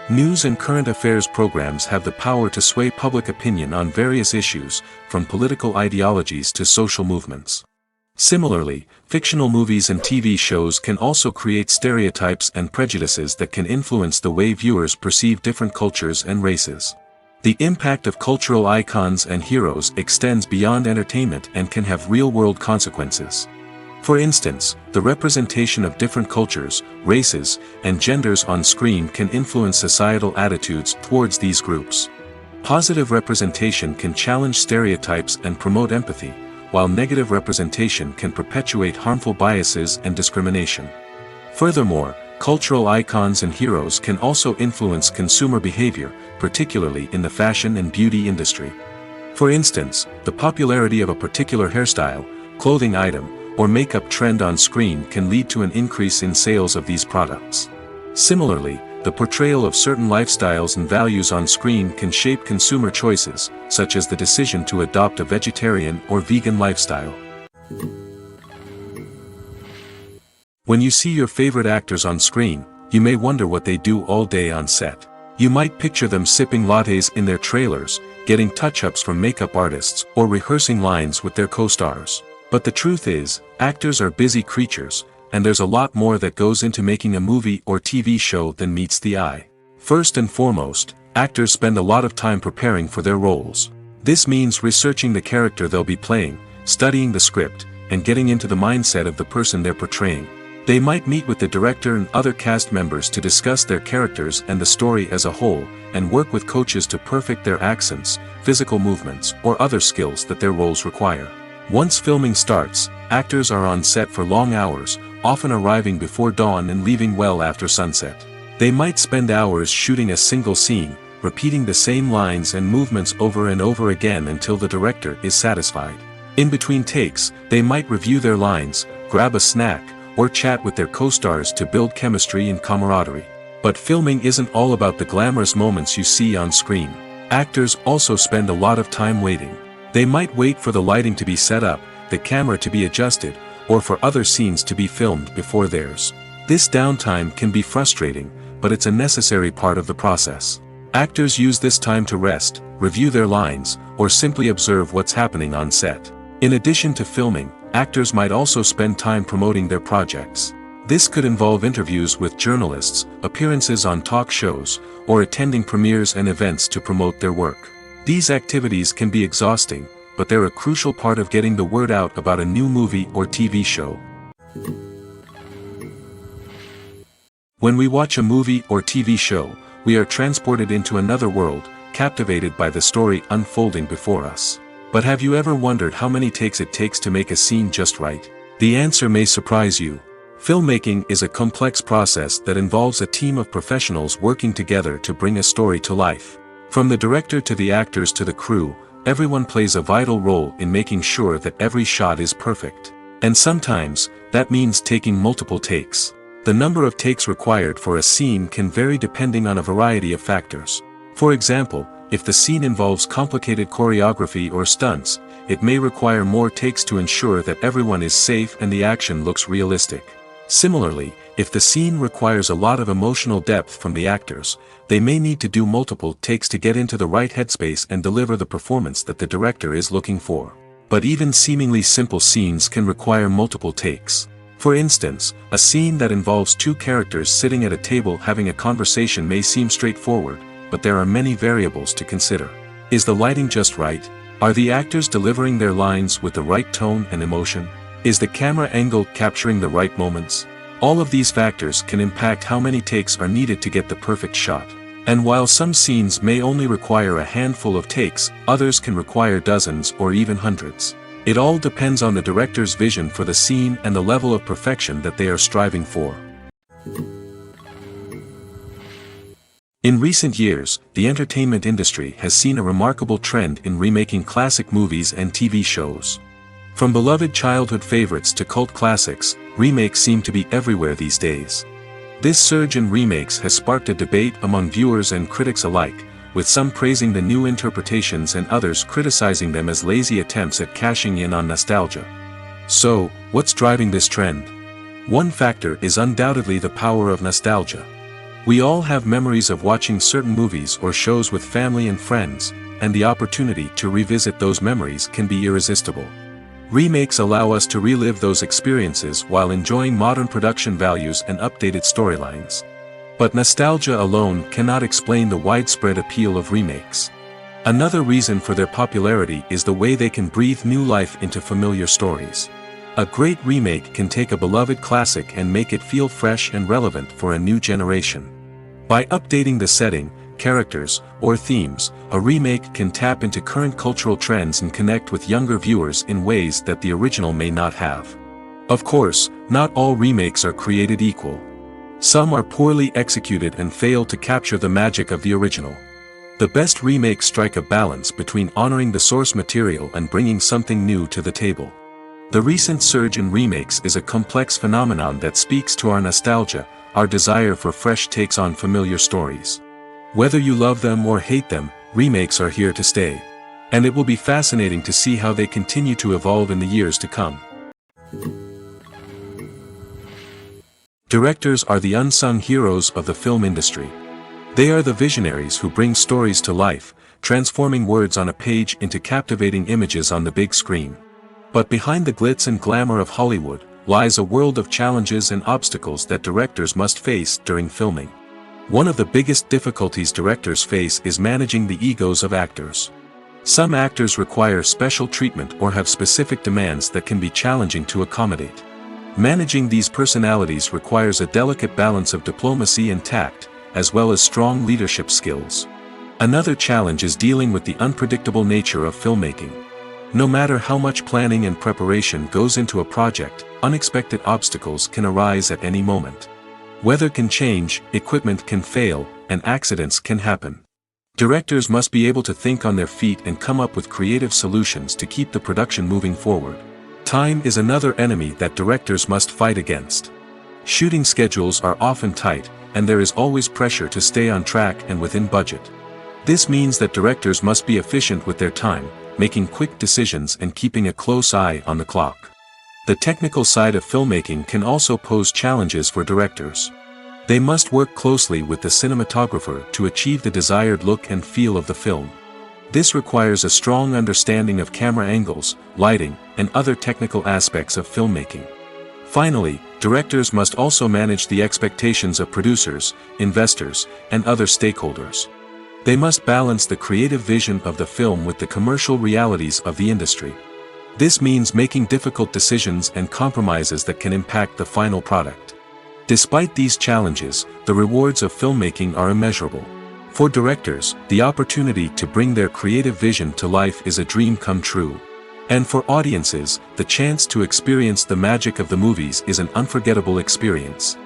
News and current affairs programs have the power to sway public opinion on various issues, from political ideologies to social movements. Similarly, fictional movies and TV shows can also create stereotypes and prejudices that can influence the way viewers perceive different cultures and races. The impact of cultural icons and heroes extends beyond entertainment and can have real-world consequences. For instance, the representation of different cultures, races, and genders on screen can influence societal attitudes towards these groups. Positive representation can challenge stereotypes and promote empathy, while negative representation can perpetuate harmful biases and discrimination. Furthermore, cultural icons and heroes can also influence consumer behavior, particularly in the fashion and beauty industry. For instance, the popularity of a particular hairstyle, clothing item, or makeup trend on screen can lead to an increase in sales of these products. Similarly, the portrayal of certain lifestyles and values on screen can shape consumer choices, such as the decision to adopt a vegetarian or vegan lifestyle. When you see your favorite actors on screen, you may wonder what they do all day on set. You might picture them sipping lattes in their trailers, getting touch-ups from makeup artists, or rehearsing lines with their co-stars. But the truth is, actors are busy creatures, and there's a lot more that goes into making a movie or TV show than meets the eye. First and foremost, actors spend a lot of time preparing for their roles. This means researching the character they'll be playing, studying the script, and getting into the mindset of the person they're portraying. They might meet with the director and other cast members to discuss their characters and the story as a whole, and work with coaches to perfect their accents, physical movements, or other skills that their roles require. Once filming starts, actors are on set for long hours, often arriving before dawn and leaving well after sunset. They might spend hours shooting a single scene, repeating the same lines and movements over and over again until the director is satisfied. In between takes, they might review their lines, grab a snack, or chat with their co-stars to build chemistry and camaraderie. But filming isn't all about the glamorous moments you see on screen. Actors also spend a lot of time waiting. They might wait for the lighting to be set up, the camera to be adjusted, or for other scenes to be filmed before theirs. This downtime can be frustrating, but it's a necessary part of the process. Actors use this time to rest, review their lines, or simply observe what's happening on set. In addition to filming, actors might also spend time promoting their projects. This could involve interviews with journalists, appearances on talk shows, or attending premieres and events to promote their work. These activities can be exhausting, but they're a crucial part of getting the word out about a new movie or TV show. When we watch a movie or TV show, we are transported into another world, captivated by the story unfolding before us. But have you ever wondered how many takes it takes to make a scene just right? The answer may surprise you. Filmmaking is a complex process that involves a team of professionals working together to bring a story to life. From the director to the actors to the crew, everyone plays a vital role in making sure that every shot is perfect. And sometimes, that means taking multiple takes. The number of takes required for a scene can vary depending on a variety of factors. For example, if the scene involves complicated choreography or stunts, it may require more takes to ensure that everyone is safe and the action looks realistic. Similarly, if the scene requires a lot of emotional depth from the actors, they may need to do multiple takes to get into the right headspace and deliver the performance that the director is looking for. But even seemingly simple scenes can require multiple takes. For instance, a scene that involves two characters sitting at a table having a conversation may seem straightforward, but there are many variables to consider. Is the lighting just right? Are the actors delivering their lines with the right tone and emotion? Is the camera angle capturing the right moments? All of these factors can impact how many takes are needed to get the perfect shot. And while some scenes may only require a handful of takes, others can require dozens or even hundreds. It all depends on the director's vision for the scene and the level of perfection that they are striving for. In recent years, the entertainment industry has seen a remarkable trend in remaking classic movies and TV shows. From beloved childhood favorites to cult classics, remakes seem to be everywhere these days. This surge in remakes has sparked a debate among viewers and critics alike, with some praising the new interpretations and others criticizing them as lazy attempts at cashing in on nostalgia. So, what's driving this trend? One factor is undoubtedly the power of nostalgia. We all have memories of watching certain movies or shows with family and friends, and the opportunity to revisit those memories can be irresistible. Remakes allow us to relive those experiences while enjoying modern production values and updated storylines. But nostalgia alone cannot explain the widespread appeal of remakes. Another reason for their popularity is the way they can breathe new life into familiar stories. A great remake can take a beloved classic and make it feel fresh and relevant for a new generation. By updating the setting, characters, or themes, a remake can tap into current cultural trends and connect with younger viewers in ways that the original may not have. Of course, not all remakes are created equal. Some are poorly executed and fail to capture the magic of the original. The best remakes strike a balance between honoring the source material and bringing something new to the table. The recent surge in remakes is a complex phenomenon that speaks to our nostalgia, our desire for fresh takes on familiar stories. Whether you love them or hate them, remakes are here to stay. And it will be fascinating to see how they continue to evolve in the years to come. Directors are the unsung heroes of the film industry. They are the visionaries who bring stories to life, transforming words on a page into captivating images on the big screen. But behind the glitz and glamour of Hollywood, lies a world of challenges and obstacles that directors must face during filming. One of the biggest difficulties directors face is managing the egos of actors. Some actors require special treatment or have specific demands that can be challenging to accommodate. Managing these personalities requires a delicate balance of diplomacy and tact, as well as strong leadership skills. Another challenge is dealing with the unpredictable nature of filmmaking. No matter how much planning and preparation goes into a project, unexpected obstacles can arise at any moment. Weather can change, equipment can fail, and accidents can happen. Directors must be able to think on their feet and come up with creative solutions to keep the production moving forward. Time is another enemy that directors must fight against. Shooting schedules are often tight, and there is always pressure to stay on track and within budget. This means that directors must be efficient with their time, making quick decisions and keeping a close eye on the clock. The technical side of filmmaking can also pose challenges for directors. They must work closely with the cinematographer to achieve the desired look and feel of the film. This requires a strong understanding of camera angles, lighting, and other technical aspects of filmmaking. Finally, directors must also manage the expectations of producers, investors, and other stakeholders. They must balance the creative vision of the film with the commercial realities of the industry. This means making difficult decisions and compromises that can impact the final product. Despite these challenges, the rewards of filmmaking are immeasurable. For directors, the opportunity to bring their creative vision to life is a dream come true. And for audiences, the chance to experience the magic of the movies is an unforgettable experience.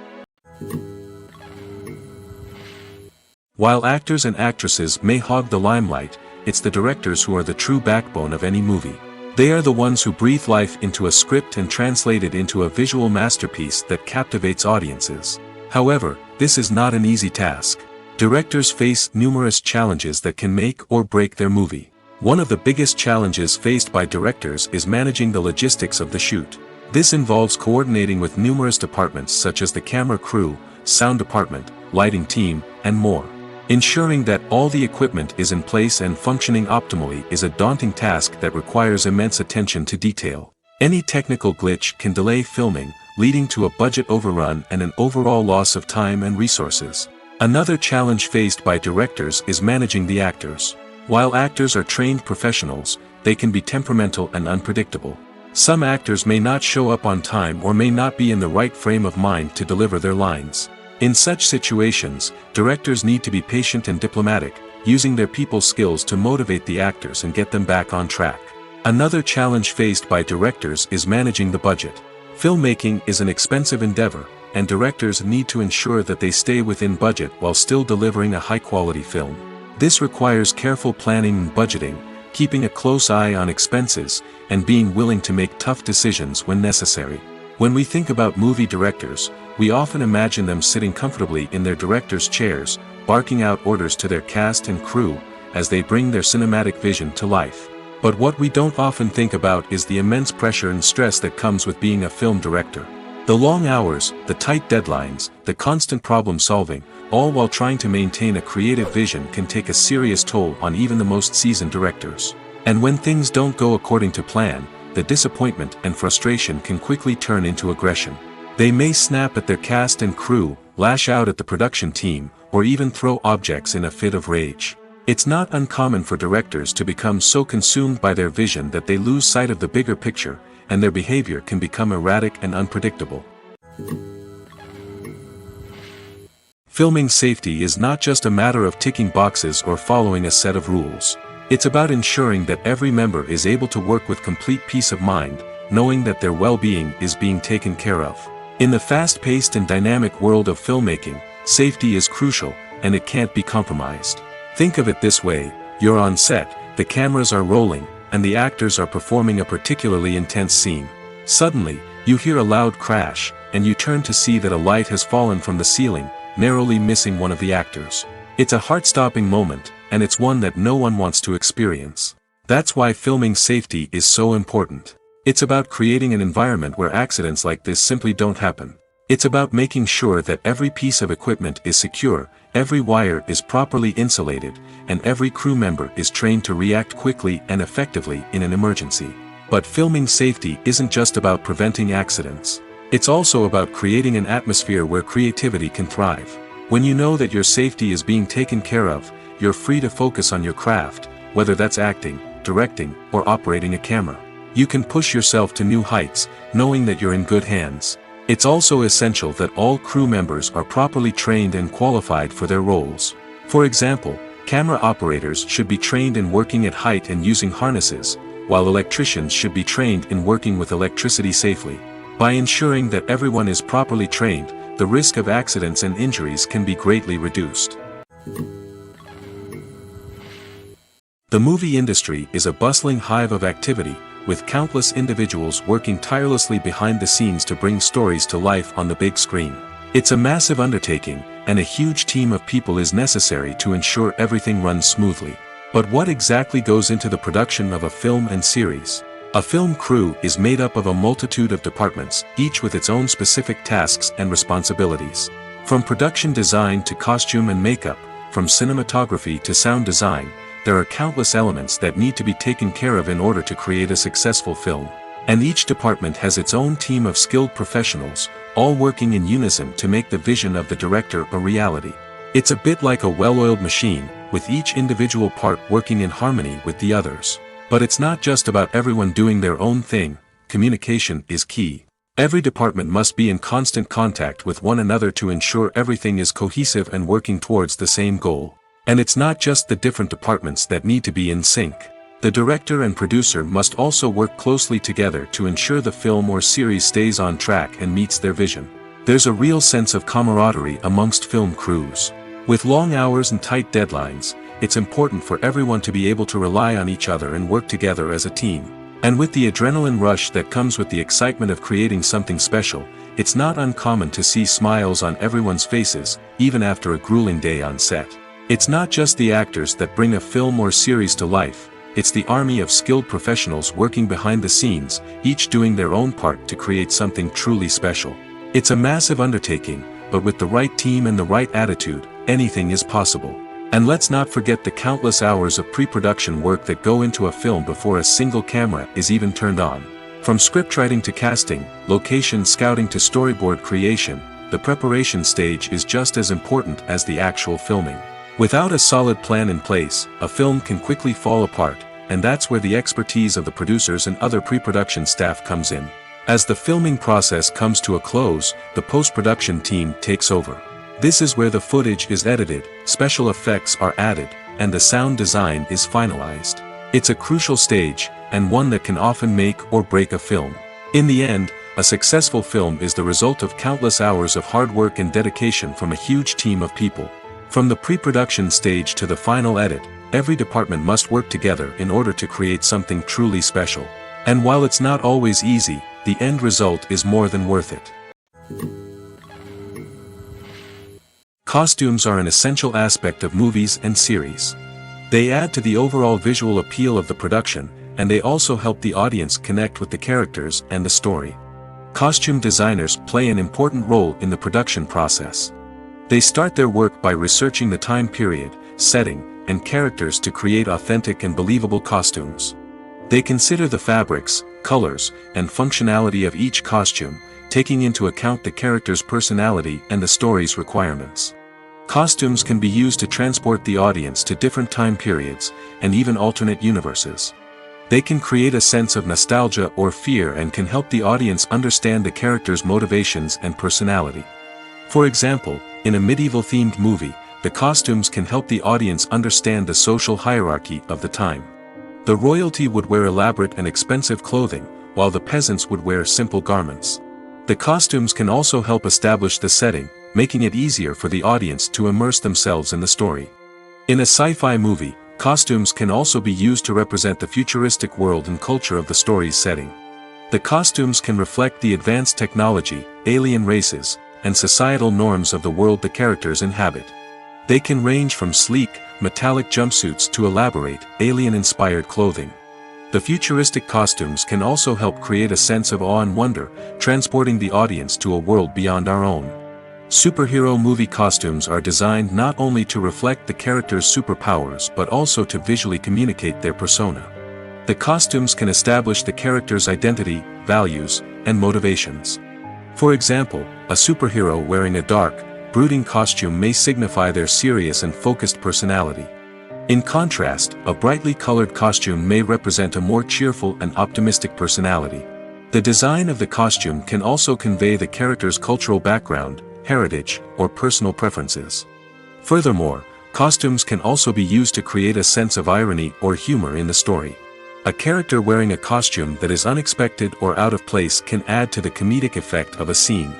While actors and actresses may hog the limelight, it's the directors who are the true backbone of any movie. They are the ones who breathe life into a script and translate it into a visual masterpiece that captivates audiences. However, this is not an easy task. Directors face numerous challenges that can make or break their movie. One of the biggest challenges faced by directors is managing the logistics of the shoot. This involves coordinating with numerous departments such as the camera crew, sound department, lighting team, and more. Ensuring that all the equipment is in place and functioning optimally is a daunting task that requires immense attention to detail. Any technical glitch can delay filming, leading to a budget overrun and an overall loss of time and resources. Another challenge faced by directors is managing the actors. While actors are trained professionals, they can be temperamental and unpredictable. Some actors may not show up on time or may not be in the right frame of mind to deliver their lines. In such situations, directors need to be patient and diplomatic, using their people skills to motivate the actors and get them back on track. Another challenge faced by directors is managing the budget. Filmmaking is an expensive endeavor, and directors need to ensure that they stay within budget while still delivering a high-quality film. This requires careful planning and budgeting, keeping a close eye on expenses, and being willing to make tough decisions when necessary. When we think about movie directors, we often imagine them sitting comfortably in their director's chairs, barking out orders to their cast and crew, as they bring their cinematic vision to life. But what we don't often think about is the immense pressure and stress that comes with being a film director. The long hours, the tight deadlines, the constant problem-solving, all while trying to maintain a creative vision can take a serious toll on even the most seasoned directors. And when things don't go according to plan, the disappointment and frustration can quickly turn into aggression. They may snap at their cast and crew, lash out at the production team, or even throw objects in a fit of rage. It's not uncommon for directors to become so consumed by their vision that they lose sight of the bigger picture, and their behavior can become erratic and unpredictable. Filming safety is not just a matter of ticking boxes or following a set of rules. It's about ensuring that every member is able to work with complete peace of mind, knowing that their well-being is being taken care of. In the fast-paced and dynamic world of filmmaking, safety is crucial, and it can't be compromised. Think of it this way: you're on set, the cameras are rolling, and the actors are performing a particularly intense scene. Suddenly, you hear a loud crash, and you turn to see that a light has fallen from the ceiling, narrowly missing one of the actors. It's a heart-stopping moment, and it's one that no one wants to experience. That's why filming safety is so important. It's about creating an environment where accidents like this simply don't happen. It's about making sure that every piece of equipment is secure, every wire is properly insulated, and every crew member is trained to react quickly and effectively in an emergency. But filming safety isn't just about preventing accidents. It's also about creating an atmosphere where creativity can thrive. When you know that your safety is being taken care of, you're free to focus on your craft, whether that's acting, directing, or operating a camera. You can push yourself to new heights, knowing that you're in good hands. It's also essential that all crew members are properly trained and qualified for their roles. For example, camera operators should be trained in working at height and using harnesses, while electricians should be trained in working with electricity safely. By ensuring that everyone is properly trained, the risk of accidents and injuries can be greatly reduced. The movie industry is a bustling hive of activity, with countless individuals working tirelessly behind the scenes to bring stories to life on the big screen. It's a massive undertaking, and a huge team of people is necessary to ensure everything runs smoothly. But what exactly goes into the production of a film and series? A film crew is made up of a multitude of departments, each with its own specific tasks and responsibilities. From production design to costume and makeup, from cinematography to sound design, there are countless elements that need to be taken care of in order to create a successful film. And each department has its own team of skilled professionals, all working in unison to make the vision of the director a reality. It's a bit like a well-oiled machine, with each individual part working in harmony with the others. But it's not just about everyone doing their own thing. Communication is key. Every department must be in constant contact with one another to ensure everything is cohesive and working towards the same goal. And it's not just the different departments that need to be in sync. The director and producer must also work closely together to ensure the film or series stays on track and meets their vision. There's a real sense of camaraderie amongst film crews. With long hours and tight deadlines, it's important for everyone to be able to rely on each other and work together as a team. And with the adrenaline rush that comes with the excitement of creating something special, it's not uncommon to see smiles on everyone's faces, even after a grueling day on set. It's not just the actors that bring a film or series to life, it's the army of skilled professionals working behind the scenes, each doing their own part to create something truly special. It's a massive undertaking, but with the right team and the right attitude, anything is possible. And let's not forget the countless hours of pre-production work that go into a film before a single camera is even turned on. From scriptwriting to casting, location scouting to storyboard creation, the preparation stage is just as important as the actual filming. Without a solid plan in place, a film can quickly fall apart, and that's where the expertise of the producers and other pre-production staff comes in. As the filming process comes to a close, the post-production team takes over. This is where the footage is edited, special effects are added, and the sound design is finalized. It's a crucial stage, and one that can often make or break a film. In the end, a successful film is the result of countless hours of hard work and dedication from a huge team of people. From the pre-production stage to the final edit, every department must work together in order to create something truly special. And while it's not always easy, the end result is more than worth it. Costumes are an essential aspect of movies and series. They add to the overall visual appeal of the production, and they also help the audience connect with the characters and the story. Costume designers play an important role in the production process. They start their work by researching the time period, setting, and characters to create authentic and believable costumes. They consider the fabrics, colors, and functionality of each costume, taking into account the character's personality and the story's requirements. Costumes can be used to transport the audience to different time periods, and even alternate universes. They can create a sense of nostalgia or fear and can help the audience understand the character's motivations and personality. For example, in a medieval-themed movie, the costumes can help the audience understand the social hierarchy of the time. The royalty would wear elaborate and expensive clothing, while the peasants would wear simple garments. The costumes can also help establish the setting, making it easier for the audience to immerse themselves in the story. In a sci-fi movie, costumes can also be used to represent the futuristic world and culture of the story's setting. The costumes can reflect the advanced technology, alien races, and societal norms of the world the characters inhabit. They can range from sleek, metallic jumpsuits to elaborate, alien-inspired clothing. The futuristic costumes can also help create a sense of awe and wonder, transporting the audience to a world beyond our own. Superhero movie costumes are designed not only to reflect the character's superpowers but also to visually communicate their persona. The costumes can establish the character's identity, values, and motivations. For example, a superhero wearing a dark, brooding costume may signify their serious and focused personality. In contrast, a brightly colored costume may represent a more cheerful and optimistic personality. The design of the costume can also convey the character's cultural background, heritage, or personal preferences. Furthermore, costumes can also be used to create a sense of irony or humor in the story. A character wearing a costume that is unexpected or out of place can add to the comedic effect of a scene.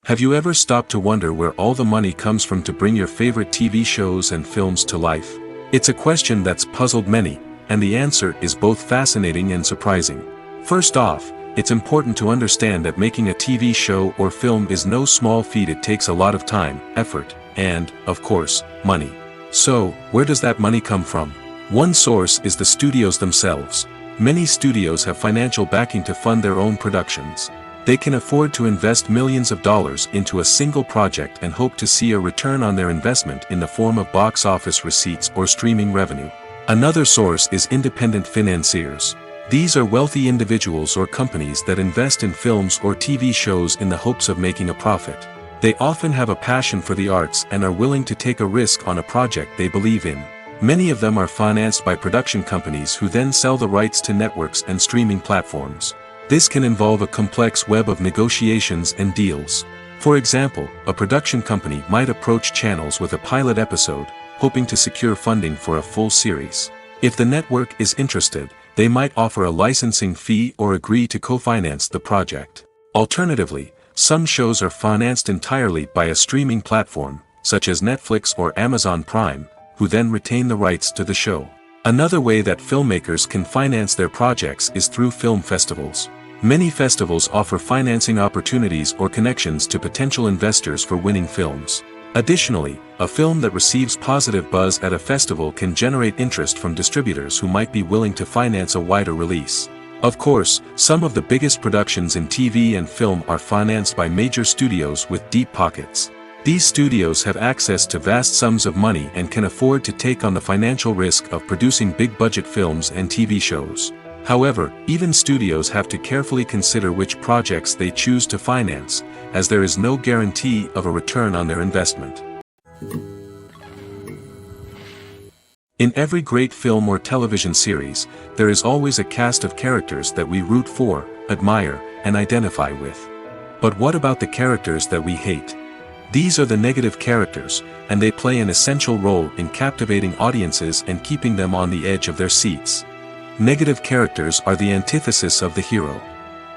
Have you ever stopped to wonder where all the money comes from to bring your favorite TV shows and films to life? It's a question that's puzzled many, and the answer is both fascinating and surprising. First off, it's important to understand that making a TV show or film is no small feat. It takes a lot of time, effort, and, of course, money. So, where does that money come from? One source is the studios themselves. Many studios have financial backing to fund their own productions. They can afford to invest millions of dollars into a single project and hope to see a return on their investment in the form of box office receipts or streaming revenue. Another source is independent financiers. These are wealthy individuals or companies that invest in films or TV shows in the hopes of making a profit. They often have a passion for the arts and are willing to take a risk on a project they believe in. Many of them are financed by production companies who then sell the rights to networks and streaming platforms. This can involve a complex web of negotiations and deals. For example, a production company might approach channels with a pilot episode, hoping to secure funding for a full series. If the network is interested, they might offer a licensing fee or agree to co-finance the project. Alternatively, some shows are financed entirely by a streaming platform, such as Netflix or Amazon Prime, who then retain the rights to the show. Another way that filmmakers can finance their projects is through film festivals. Many festivals offer financing opportunities or connections to potential investors for winning films. Additionally, a film that receives positive buzz at a festival can generate interest from distributors who might be willing to finance a wider release. Of course, some of the biggest productions in TV and film are financed by major studios with deep pockets. These studios have access to vast sums of money and can afford to take on the financial risk of producing big-budget films and TV shows. However, even studios have to carefully consider which projects they choose to finance, as there is no guarantee of a return on their investment. In every great film or television series, there is always a cast of characters that we root for, admire, and identify with. But what about the characters that we hate? These are the negative characters, and they play an essential role in captivating audiences and keeping them on the edge of their seats. Negative characters are the antithesis of the hero.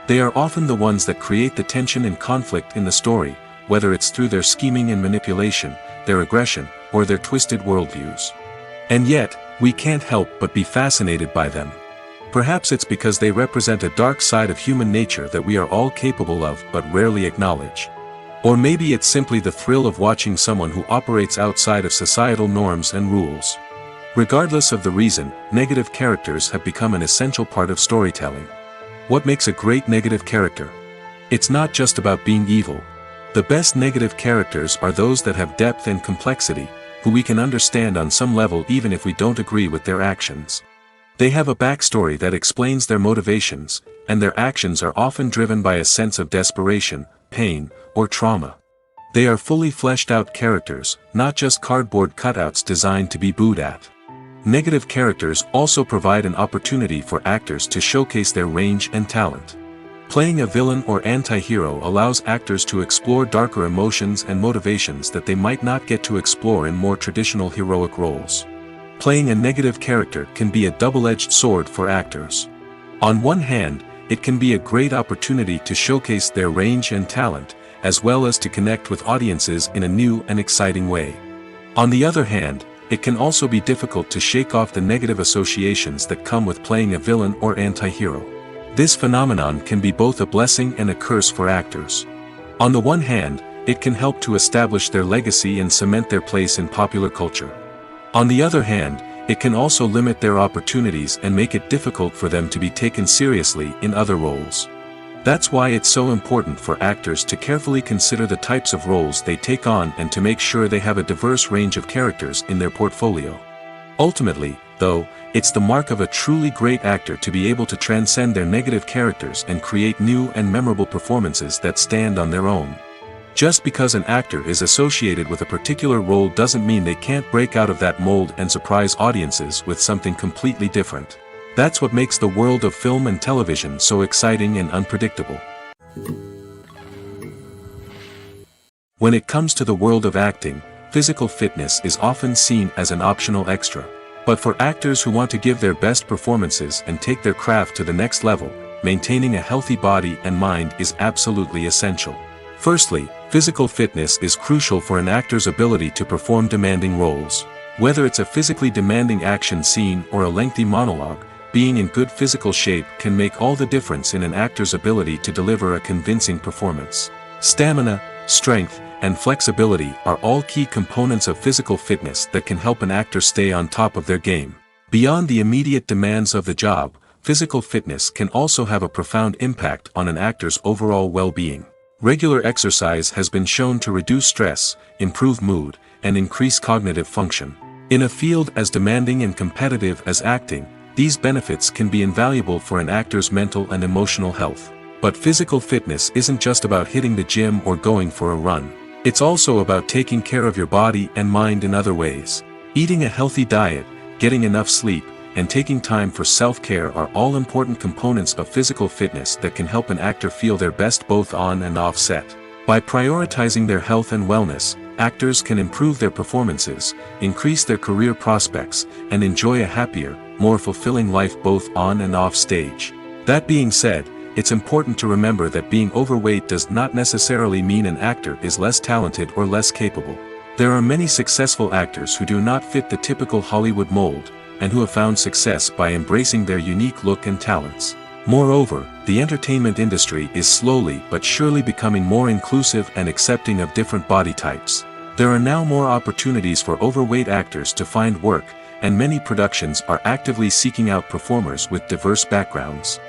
They are often the ones that create the tension and conflict in the story, whether it's through their scheming and manipulation, their aggression, or their twisted worldviews. And yet, we can't help but be fascinated by them. Perhaps it's because they represent a dark side of human nature that we are all capable of but rarely acknowledge. Or maybe it's simply the thrill of watching someone who operates outside of societal norms and rules. Regardless of the reason, negative characters have become an essential part of storytelling. What makes a great negative character? It's not just about being evil. The best negative characters are those that have depth and complexity, who we can understand on some level even if we don't agree with their actions. They have a backstory that explains their motivations, and their actions are often driven by a sense of desperation, pain, or trauma. They are fully fleshed out characters, not just cardboard cutouts designed to be booed at. Negative characters also provide an opportunity for actors to showcase their range and talent. Playing a villain or anti-hero allows actors to explore darker emotions and motivations that they might not get to explore in more traditional heroic roles. Playing a negative character can be a double-edged sword for actors. On one hand, it can be a great opportunity to showcase their range and talent, as well as to connect with audiences in a new and exciting way. On the other hand, it can also be difficult to shake off the negative associations that come with playing a villain or anti-hero. This phenomenon can be both a blessing and a curse for actors. On the one hand, it can help to establish their legacy and cement their place in popular culture. On the other hand, it can also limit their opportunities and make it difficult for them to be taken seriously in other roles. That's why it's so important for actors to carefully consider the types of roles they take on and to make sure they have a diverse range of characters in their portfolio. Ultimately, though, it's the mark of a truly great actor to be able to transcend their negative characters and create new and memorable performances that stand on their own. Just because an actor is associated with a particular role doesn't mean they can't break out of that mold and surprise audiences with something completely different. That's what makes the world of film and television so exciting and unpredictable. When it comes to the world of acting, physical fitness is often seen as an optional extra. But for actors who want to give their best performances and take their craft to the next level, maintaining a healthy body and mind is absolutely essential. Firstly, physical fitness is crucial for an actor's ability to perform demanding roles. Whether it's a physically demanding action scene or a lengthy monologue, being in good physical shape can make all the difference in an actor's ability to deliver a convincing performance. Stamina, strength, and flexibility are all key components of physical fitness that can help an actor stay on top of their game. Beyond the immediate demands of the job, physical fitness can also have a profound impact on an actor's overall well-being. Regular exercise has been shown to reduce stress, improve mood, and increase cognitive function. In a field as demanding and competitive as acting, these benefits can be invaluable for an actor's mental and emotional health. But physical fitness isn't just about hitting the gym or going for a run. It's also about taking care of your body and mind in other ways. Eating a healthy diet, getting enough sleep, and taking time for self-care are all important components of physical fitness that can help an actor feel their best both on and off set. By prioritizing their health and wellness, actors can improve their performances, increase their career prospects, and enjoy a happier, more fulfilling life both on and off stage. That being said, it's important to remember that being overweight does not necessarily mean an actor is less talented or less capable. There are many successful actors who do not fit the typical Hollywood mold, and who have found success by embracing their unique look and talents. Moreover, the entertainment industry is slowly but surely becoming more inclusive and accepting of different body types. There are now more opportunities for overweight actors to find work, and many productions are actively seeking out performers with diverse backgrounds.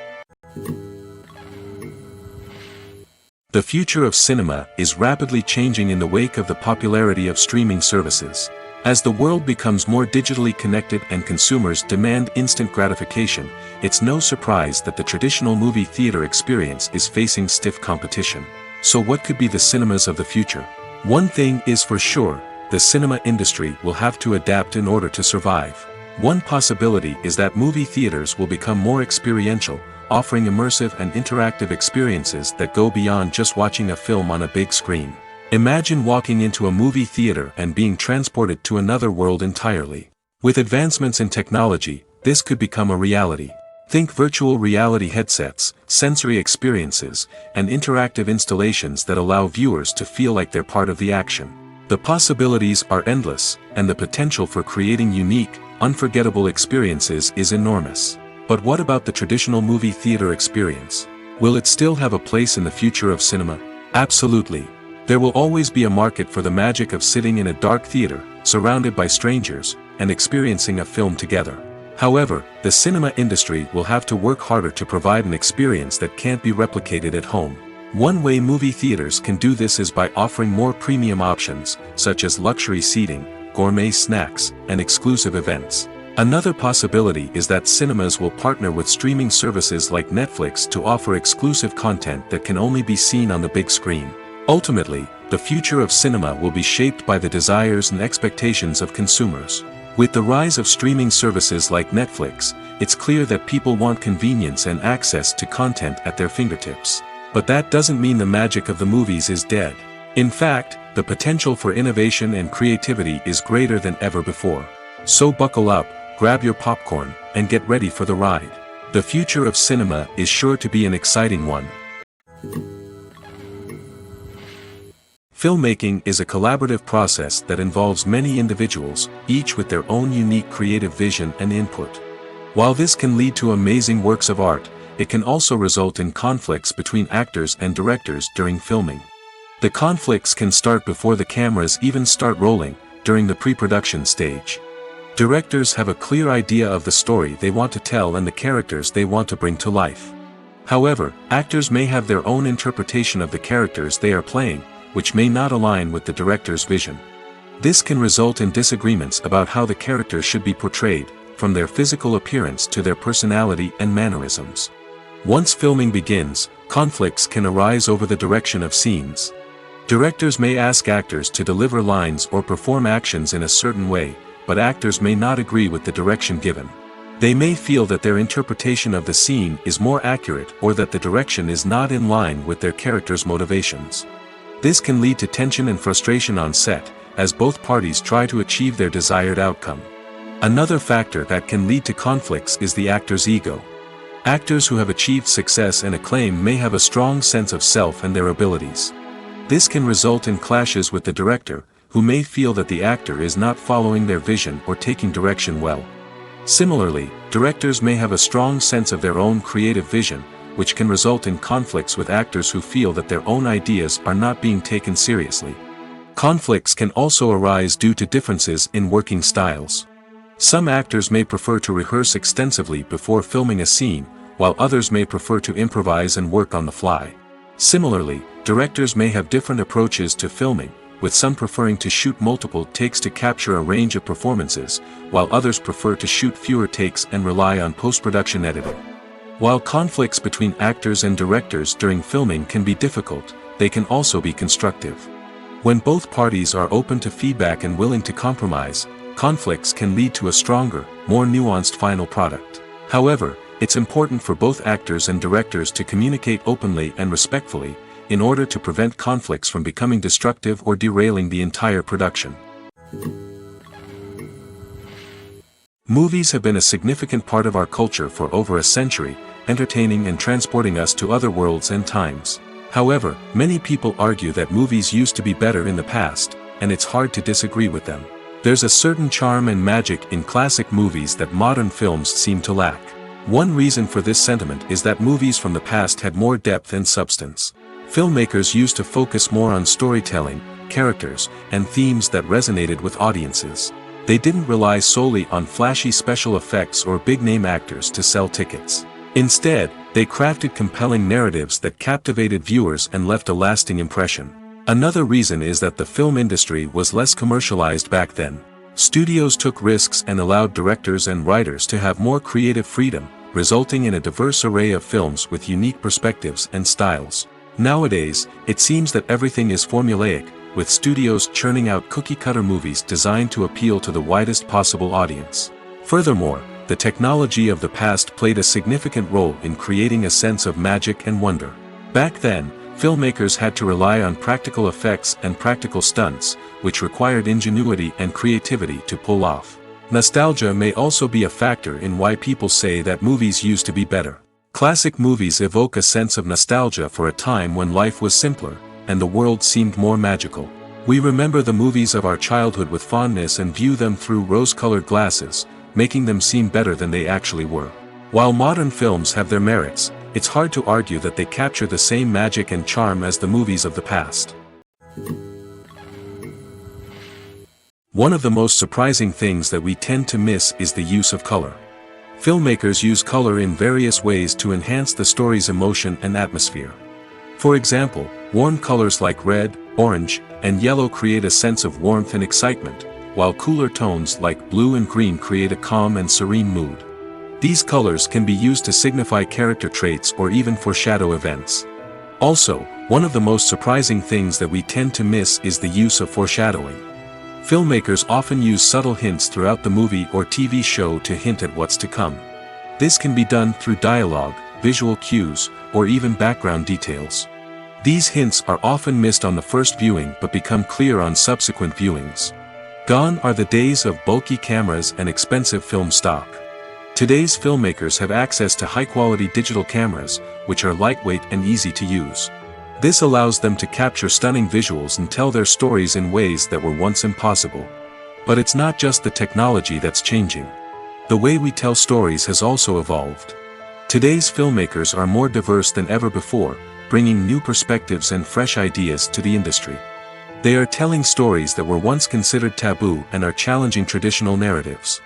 The future of cinema is rapidly changing in the wake of the popularity of streaming services. As the world becomes more digitally connected and consumers demand instant gratification, it's no surprise that the traditional movie theater experience is facing stiff competition. So what could be the cinemas of the future? One thing is for sure, the cinema industry will have to adapt in order to survive. One possibility is that movie theaters will become more experiential, offering immersive and interactive experiences that go beyond just watching a film on a big screen. Imagine walking into a movie theater and being transported to another world entirely. With advancements in technology, this could become a reality. Think virtual reality headsets, sensory experiences, and interactive installations that allow viewers to feel like they're part of the action. The possibilities are endless, and the potential for creating unique, unforgettable experiences is enormous. But what about the traditional movie theater experience? Will it still have a place in the future of cinema? Absolutely. There will always be a market for the magic of sitting in a dark theater, surrounded by strangers, and experiencing a film together. However, the cinema industry will have to work harder to provide an experience that can't be replicated at home. One way movie theaters can do this is by offering more premium options, such as luxury seating, gourmet snacks, and exclusive events. Another possibility is that cinemas will partner with streaming services like Netflix to offer exclusive content that can only be seen on the big screen. Ultimately, the future of cinema will be shaped by the desires and expectations of consumers. With the rise of streaming services like Netflix, it's clear that people want convenience and access to content at their fingertips. But that doesn't mean the magic of the movies is dead. In fact, the potential for innovation and creativity is greater than ever before. So buckle up, grab your popcorn, and get ready for the ride. The future of cinema is sure to be an exciting one. Filmmaking is a collaborative process that involves many individuals, each with their own unique creative vision and input. While this can lead to amazing works of art, it can also result in conflicts between actors and directors during filming. The conflicts can start before the cameras even start rolling, during the pre-production stage. Directors have a clear idea of the story they want to tell and the characters they want to bring to life. However, actors may have their own interpretation of the characters they are playing, which may not align with the director's vision. This can result in disagreements about how the characters should be portrayed, from their physical appearance to their personality and mannerisms. Once filming begins, conflicts can arise over the direction of scenes. Directors may ask actors to deliver lines or perform actions in a certain way, but actors may not agree with the direction given. They may feel that their interpretation of the scene is more accurate or that the direction is not in line with their character's motivations. This can lead to tension and frustration on set, as both parties try to achieve their desired outcome. Another factor that can lead to conflicts is the actor's ego. Actors who have achieved success and acclaim may have a strong sense of self and their abilities. This can result in clashes with the director, who may feel that the actor is not following their vision or taking direction well. Similarly, directors may have a strong sense of their own creative vision, which can result in conflicts with actors who feel that their own ideas are not being taken seriously. Conflicts can also arise due to differences in working styles. Some actors may prefer to rehearse extensively before filming a scene, while others may prefer to improvise and work on the fly. Similarly, directors may have different approaches to filming, with some preferring to shoot multiple takes to capture a range of performances, while others prefer to shoot fewer takes and rely on post-production editing. While conflicts between actors and directors during filming can be difficult, they can also be constructive. When both parties are open to feedback and willing to compromise, conflicts can lead to a stronger, more nuanced final product. However, it's important for both actors and directors to communicate openly and respectfully, in order to prevent conflicts from becoming destructive or derailing the entire production. Movies have been a significant part of our culture for over a century, entertaining and transporting us to other worlds and times. However, many people argue that movies used to be better in the past, and it's hard to disagree with them. There's a certain charm and magic in classic movies that modern films seem to lack. One reason for this sentiment is that movies from the past had more depth and substance. Filmmakers used to focus more on storytelling, characters, and themes that resonated with audiences. They didn't rely solely on flashy special effects or big-name actors to sell tickets. Instead, they crafted compelling narratives that captivated viewers and left a lasting impression. Another reason is that the film industry was less commercialized back then. Studios took risks and allowed directors and writers to have more creative freedom, resulting in a diverse array of films with unique perspectives and styles. Nowadays, it seems that everything is formulaic, with studios churning out cookie-cutter movies designed to appeal to the widest possible audience. Furthermore, the technology of the past played a significant role in creating a sense of magic and wonder. Back then, filmmakers had to rely on practical effects and practical stunts, which required ingenuity and creativity to pull off. Nostalgia may also be a factor in why people say that movies used to be better. Classic movies evoke a sense of nostalgia for a time when life was simpler, and the world seemed more magical. We remember the movies of our childhood with fondness and view them through rose-colored glasses, making them seem better than they actually were. While modern films have their merits, it's hard to argue that they capture the same magic and charm as the movies of the past. One of the most surprising things that we tend to miss is the use of color. Filmmakers use color in various ways to enhance the story's emotion and atmosphere. For example, warm colors like red, orange, and yellow create a sense of warmth and excitement, while cooler tones like blue and green create a calm and serene mood. These colors can be used to signify character traits or even foreshadow events. Also, one of the most surprising things that we tend to miss is the use of foreshadowing. Filmmakers often use subtle hints throughout the movie or TV show to hint at what's to come. This can be done through dialogue, visual cues, or even background details. These hints are often missed on the first viewing but become clear on subsequent viewings. Gone are the days of bulky cameras and expensive film stock. Today's filmmakers have access to high-quality digital cameras, which are lightweight and easy to use. This allows them to capture stunning visuals and tell their stories in ways that were once impossible. But it's not just the technology that's changing. The way we tell stories has also evolved. Today's filmmakers are more diverse than ever before, bringing new perspectives and fresh ideas to the industry. They are telling stories that were once considered taboo and are challenging traditional narratives.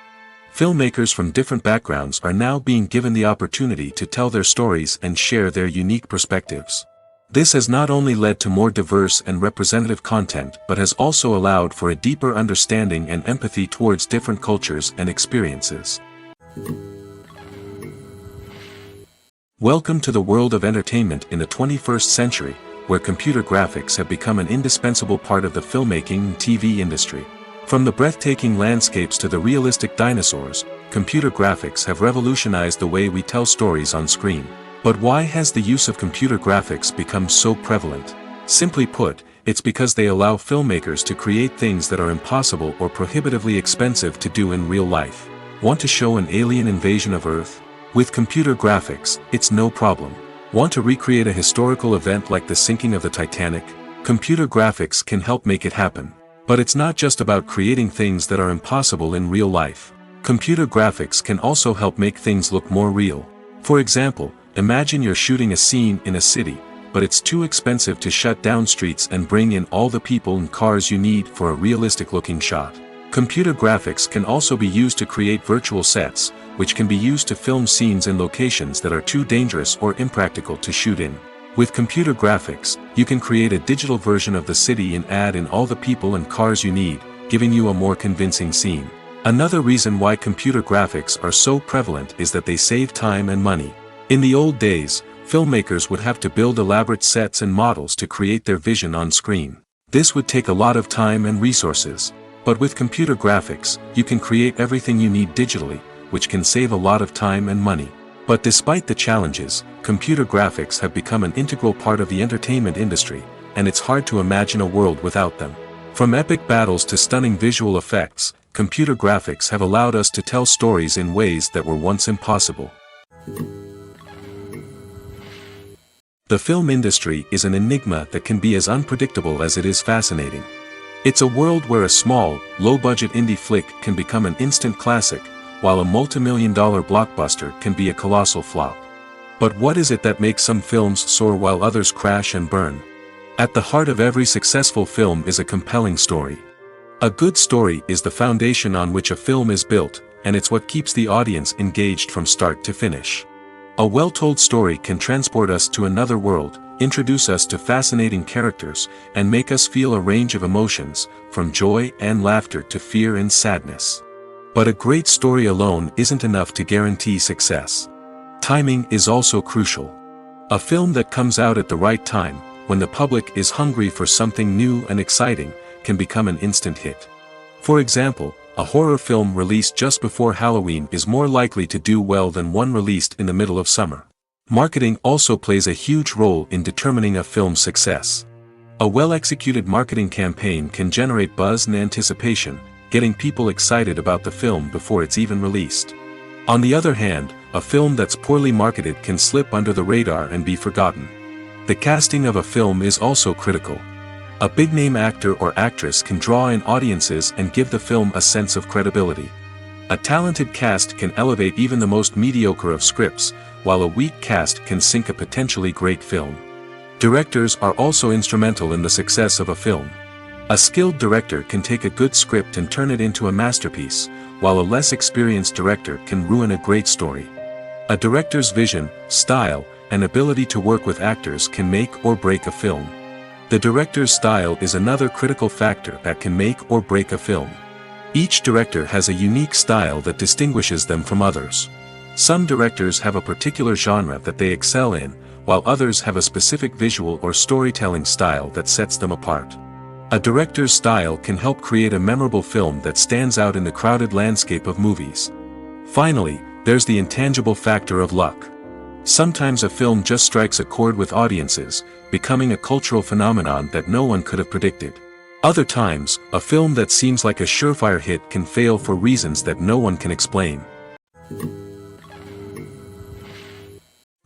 Filmmakers from different backgrounds are now being given the opportunity to tell their stories and share their unique perspectives. This has not only led to more diverse and representative content but has also allowed for a deeper understanding and empathy towards different cultures and experiences. Welcome to the world of entertainment in the 21st century, where computer graphics have become an indispensable part of the filmmaking and TV industry. From the breathtaking landscapes to the realistic dinosaurs, computer graphics have revolutionized the way we tell stories on screen. But why has the use of computer graphics become so prevalent? Simply put, it's because they allow filmmakers to create things that are impossible or prohibitively expensive to do in real life. Want to show an alien invasion of Earth? With computer graphics, it's no problem. Want to recreate a historical event like the sinking of the Titanic? Computer graphics can help make it happen. But it's not just about creating things that are impossible in real life. Computer graphics can also help make things look more real. For example, imagine you're shooting a scene in a city, but it's too expensive to shut down streets and bring in all the people and cars you need for a realistic-looking shot. Computer graphics can also be used to create virtual sets, which can be used to film scenes in locations that are too dangerous or impractical to shoot in. With computer graphics, you can create a digital version of the city and add in all the people and cars you need, giving you a more convincing scene. Another reason why computer graphics are so prevalent is that they save time and money. In the old days, filmmakers would have to build elaborate sets and models to create their vision on screen. This would take a lot of time and resources. But with computer graphics, you can create everything you need digitally, which can save a lot of time and money. But despite the challenges, computer graphics have become an integral part of the entertainment industry, and it's hard to imagine a world without them. From epic battles to stunning visual effects, computer graphics have allowed us to tell stories in ways that were once impossible. The film industry is an enigma that can be as unpredictable as it is fascinating. It's a world where a small, low-budget indie flick can become an instant classic, while a multi-million-dollar blockbuster can be a colossal flop. But what is it that makes some films soar while others crash and burn? At the heart of every successful film is a compelling story. A good story is the foundation on which a film is built, and it's what keeps the audience engaged from start to finish. A well-told story can transport us to another world, introduce us to fascinating characters, and make us feel a range of emotions, from joy and laughter to fear and sadness. But a great story alone isn't enough to guarantee success. Timing is also crucial. A film that comes out at the right time, when the public is hungry for something new and exciting, can become an instant hit. For example, a horror film released just before Halloween is more likely to do well than one released in the middle of summer. Marketing also plays a huge role in determining a film's success. A well-executed marketing campaign can generate buzz and anticipation, getting people excited about the film before it's even released. On the other hand, a film that's poorly marketed can slip under the radar and be forgotten. The casting of a film is also critical. A big-name actor or actress can draw in audiences and give the film a sense of credibility. A talented cast can elevate even the most mediocre of scripts, while a weak cast can sink a potentially great film. Directors are also instrumental in the success of a film. A skilled director can take a good script and turn it into a masterpiece, while a less experienced director can ruin a great story. A director's vision, style, and ability to work with actors can make or break a film. The director's style is another critical factor that can make or break a film. Each director has a unique style that distinguishes them from others. Some directors have a particular genre that they excel in, while others have a specific visual or storytelling style that sets them apart. A director's style can help create a memorable film that stands out in the crowded landscape of movies. Finally, there's the intangible factor of luck. Sometimes a film just strikes a chord with audiences, becoming a cultural phenomenon that no one could have predicted. Other times, a film that seems like a surefire hit can fail for reasons that no one can explain.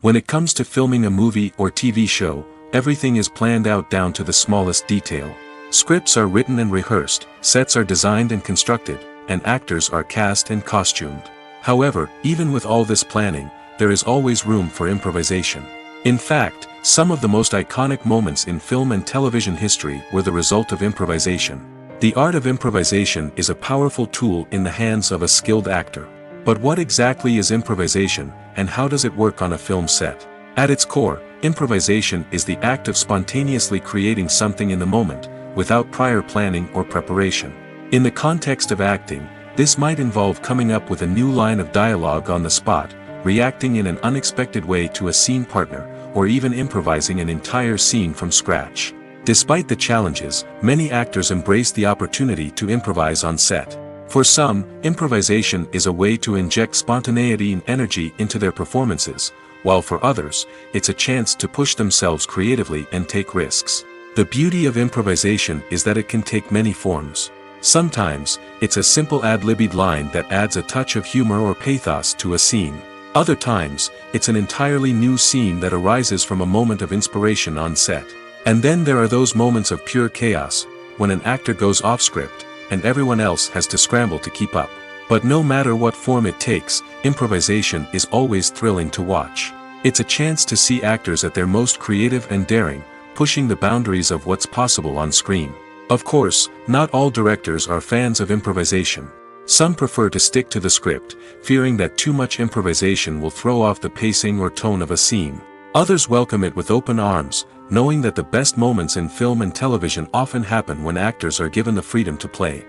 When it comes to filming a movie or TV show, everything is planned out down to the smallest detail. Scripts are written and rehearsed, sets are designed and constructed, and actors are cast and costumed. However, even with all this planning, there is always room for improvisation. In fact, some of the most iconic moments in film and television history were the result of improvisation. The art of improvisation is a powerful tool in the hands of a skilled actor. But what exactly is improvisation, and how does it work on a film set? At its core, improvisation is the act of spontaneously creating something in the moment, without prior planning or preparation. In the context of acting, this might involve coming up with a new line of dialogue on the spot, reacting in an unexpected way to a scene partner, or even improvising an entire scene from scratch. Despite the challenges, many actors embrace the opportunity to improvise on set. For some, improvisation is a way to inject spontaneity and energy into their performances, while for others, it's a chance to push themselves creatively and take risks. The beauty of improvisation is that it can take many forms. Sometimes, it's a simple ad-libbed line that adds a touch of humor or pathos to a scene. Other times, it's an entirely new scene that arises from a moment of inspiration on set. And then there are those moments of pure chaos, when an actor goes off script, and everyone else has to scramble to keep up. But no matter what form it takes, improvisation is always thrilling to watch. It's a chance to see actors at their most creative and daring, pushing the boundaries of what's possible on screen. Of course, not all directors are fans of improvisation. Some prefer to stick to the script, fearing that too much improvisation will throw off the pacing or tone of a scene. Others welcome it with open arms, knowing that the best moments in film and television often happen when actors are given the freedom to play.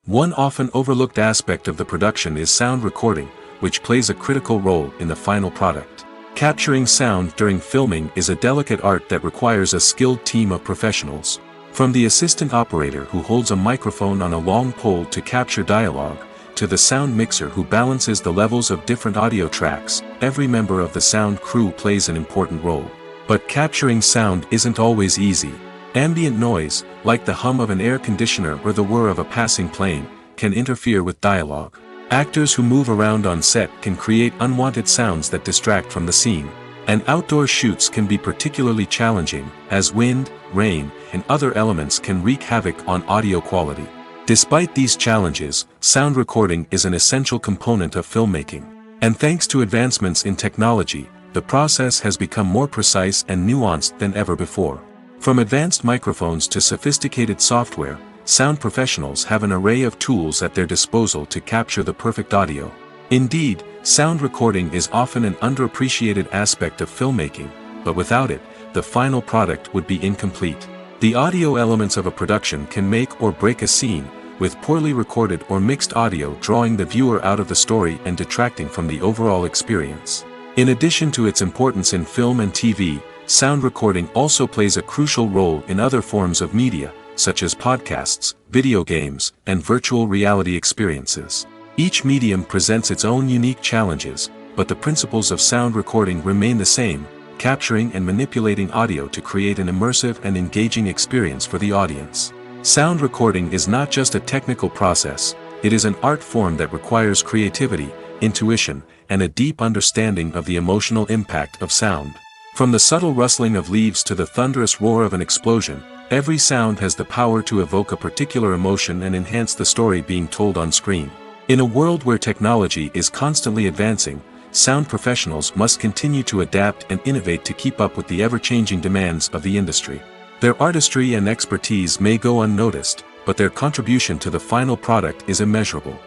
One often overlooked aspect of the production is sound recording, which plays a critical role in the final product. Capturing sound during filming is a delicate art that requires a skilled team of professionals. From the assistant operator who holds a microphone on a long pole to capture dialogue, to the sound mixer who balances the levels of different audio tracks, every member of the sound crew plays an important role. But capturing sound isn't always easy. Ambient noise, like the hum of an air conditioner or the whir of a passing plane, can interfere with dialogue. Actors who move around on set can create unwanted sounds that distract from the scene. And outdoor shoots can be particularly challenging, as wind, rain, and other elements can wreak havoc on audio quality. Despite these challenges, sound recording is an essential component of filmmaking. And thanks to advancements in technology, the process has become more precise and nuanced than ever before. From advanced microphones to sophisticated software, sound professionals have an array of tools at their disposal to capture the perfect audio. Indeed, sound recording is often an underappreciated aspect of filmmaking, but without it, the final product would be incomplete. The audio elements of a production can make or break a scene, with poorly recorded or mixed audio drawing the viewer out of the story and detracting from the overall experience. In addition to its importance in film and TV, sound recording also plays a crucial role in other forms of media, such as podcasts, video games, and virtual reality experiences. Each medium presents its own unique challenges, but the principles of sound recording remain the same, capturing and manipulating audio to create an immersive and engaging experience for the audience. Sound recording is not just a technical process, it is an art form that requires creativity, intuition, and a deep understanding of the emotional impact of sound. From the subtle rustling of leaves to the thunderous roar of an explosion, every sound has the power to evoke a particular emotion and enhance the story being told on screen. In a world where technology is constantly advancing, sound professionals must continue to adapt and innovate to keep up with the ever-changing demands of the industry. Their artistry and expertise may go unnoticed, but their contribution to the final product is immeasurable.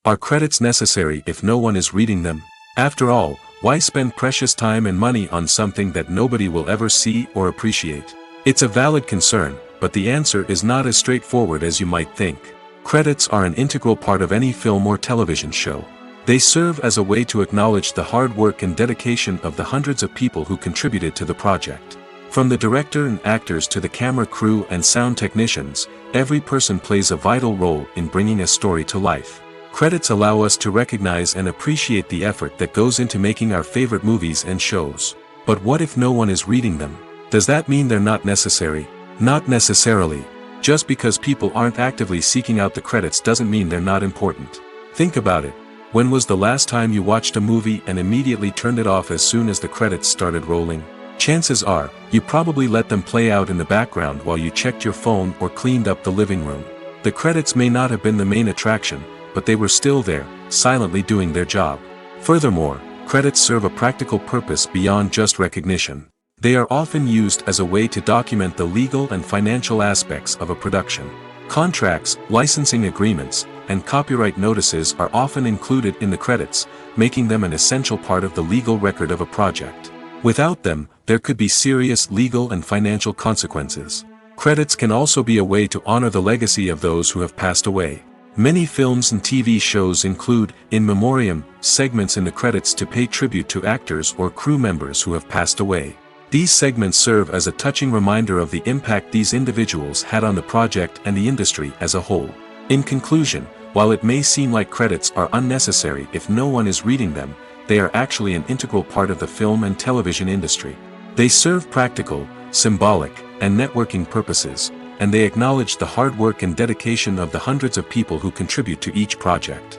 Are credits necessary if no one is reading them? After all, why spend precious time and money on something that nobody will ever see or appreciate? It's a valid concern, but the answer is not as straightforward as you might think. Credits are an integral part of any film or television show. They serve as a way to acknowledge the hard work and dedication of the hundreds of people who contributed to the project. From the director and actors to the camera crew and sound technicians, every person plays a vital role in bringing a story to life. Credits allow us to recognize and appreciate the effort that goes into making our favorite movies and shows. But what if no one is reading them? Does that mean they're not necessary? Not necessarily. Just because people aren't actively seeking out the credits doesn't mean they're not important. Think about it. When was the last time you watched a movie and immediately turned it off as soon as the credits started rolling? Chances are, you probably let them play out in the background while you checked your phone or cleaned up the living room. The credits may not have been the main attraction, but they were still there, silently doing their job. Furthermore, credits serve a practical purpose beyond just recognition. They are often used as a way to document the legal and financial aspects of a production. Contracts, licensing agreements, and copyright notices are often included in the credits, making them an essential part of the legal record of a project. Without them, there could be serious legal and financial consequences. Credits can also be a way to honor the legacy of those who have passed away. Many films and TV shows include, in memoriam, segments in the credits to pay tribute to actors or crew members who have passed away. These segments serve as a touching reminder of the impact these individuals had on the project and the industry as a whole. In conclusion, while it may seem like credits are unnecessary if no one is reading them, they are actually an integral part of the film and television industry. They serve practical, symbolic, and networking purposes, and they acknowledge the hard work and dedication of the hundreds of people who contribute to each project.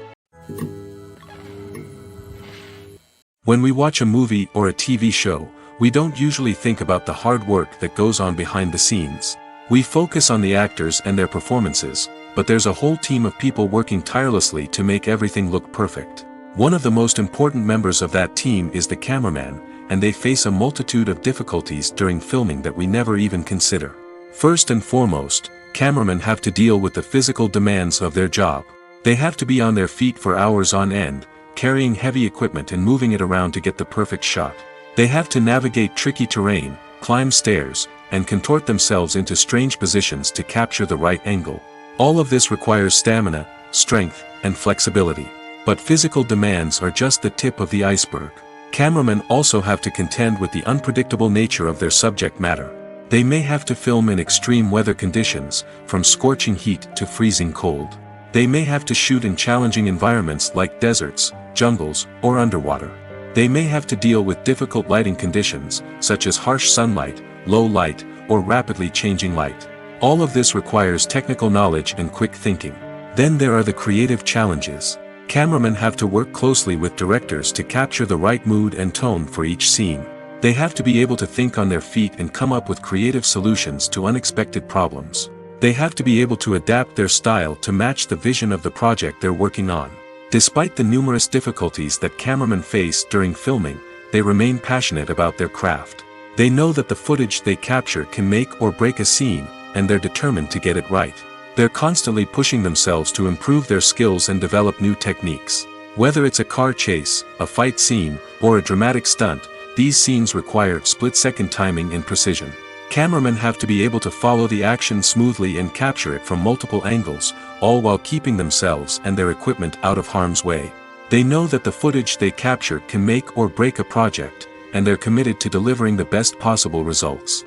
When we watch a movie or a TV show, we don't usually think about the hard work that goes on behind the scenes. We focus on the actors and their performances, but there's a whole team of people working tirelessly to make everything look perfect. One of the most important members of that team is the cameraman, and they face a multitude of difficulties during filming that we never even consider. First and foremost, cameramen have to deal with the physical demands of their job. They have to be on their feet for hours on end, carrying heavy equipment and moving it around to get the perfect shot. They have to navigate tricky terrain, climb stairs, and contort themselves into strange positions to capture the right angle. All of this requires stamina, strength, and flexibility. But physical demands are just the tip of the iceberg. Cameramen also have to contend with the unpredictable nature of their subject matter. They may have to film in extreme weather conditions, from scorching heat to freezing cold. They may have to shoot in challenging environments like deserts, jungles, or underwater. They may have to deal with difficult lighting conditions, such as harsh sunlight, low light, or rapidly changing light. All of this requires technical knowledge and quick thinking. Then there are the creative challenges. Cameramen have to work closely with directors to capture the right mood and tone for each scene. They have to be able to think on their feet and come up with creative solutions to unexpected problems. They have to be able to adapt their style to match the vision of the project they're working on. Despite the numerous difficulties that cameramen face during filming, they remain passionate about their craft. They know that the footage they capture can make or break a scene, and they're determined to get it right. They're constantly pushing themselves to improve their skills and develop new techniques. Whether it's a car chase, a fight scene, or a dramatic stunt, these scenes require split-second timing and precision. Cameramen have to be able to follow the action smoothly and capture it from multiple angles, all while keeping themselves and their equipment out of harm's way. They know that the footage they capture can make or break a project, and they're committed to delivering the best possible results.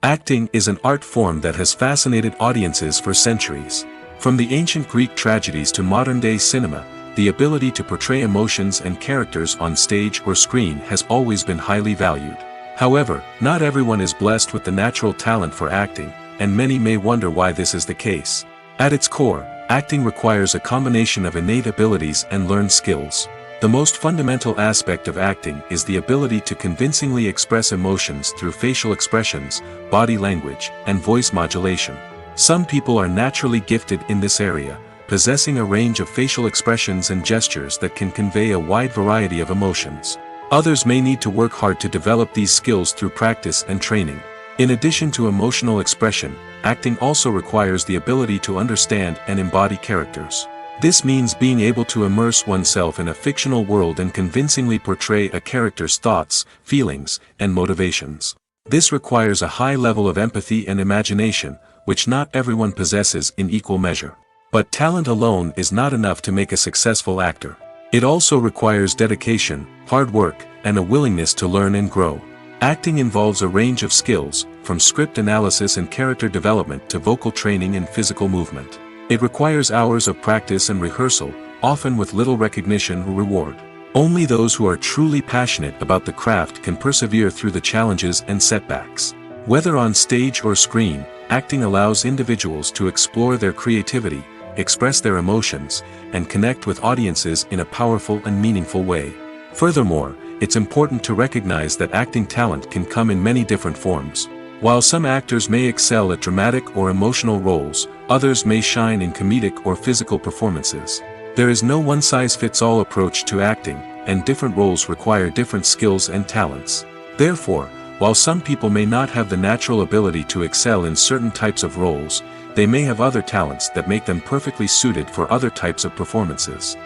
Acting is an art form that has fascinated audiences for centuries. From the ancient Greek tragedies to modern-day cinema, the ability to portray emotions and characters on stage or screen has always been highly valued. However, not everyone is blessed with the natural talent for acting, and many may wonder why this is the case. At its core, acting requires a combination of innate abilities and learned skills. The most fundamental aspect of acting is the ability to convincingly express emotions through facial expressions, body language, and voice modulation. Some people are naturally gifted in this area, possessing a range of facial expressions and gestures that can convey a wide variety of emotions. Others may need to work hard to develop these skills through practice and training. In addition to emotional expression, acting also requires the ability to understand and embody characters. This means being able to immerse oneself in a fictional world and convincingly portray a character's thoughts, feelings, and motivations. This requires a high level of empathy and imagination, which not everyone possesses in equal measure. But talent alone is not enough to make a successful actor. It also requires dedication, hard work, and a willingness to learn and grow. Acting involves a range of skills, from script analysis and character development to vocal training and physical movement. It requires hours of practice and rehearsal, often with little recognition or reward. Only those who are truly passionate about the craft can persevere through the challenges and setbacks. Whether on stage or screen, acting allows individuals to explore their creativity, express their emotions, and connect with audiences in a powerful and meaningful way. Furthermore, it's important to recognize that acting talent can come in many different forms. While some actors may excel at dramatic or emotional roles, others may shine in comedic or physical performances. There is no one-size-fits-all approach to acting, and different roles require different skills and talents. Therefore, while some people may not have the natural ability to excel in certain types of roles, they may have other talents that make them perfectly suited for other types of performances.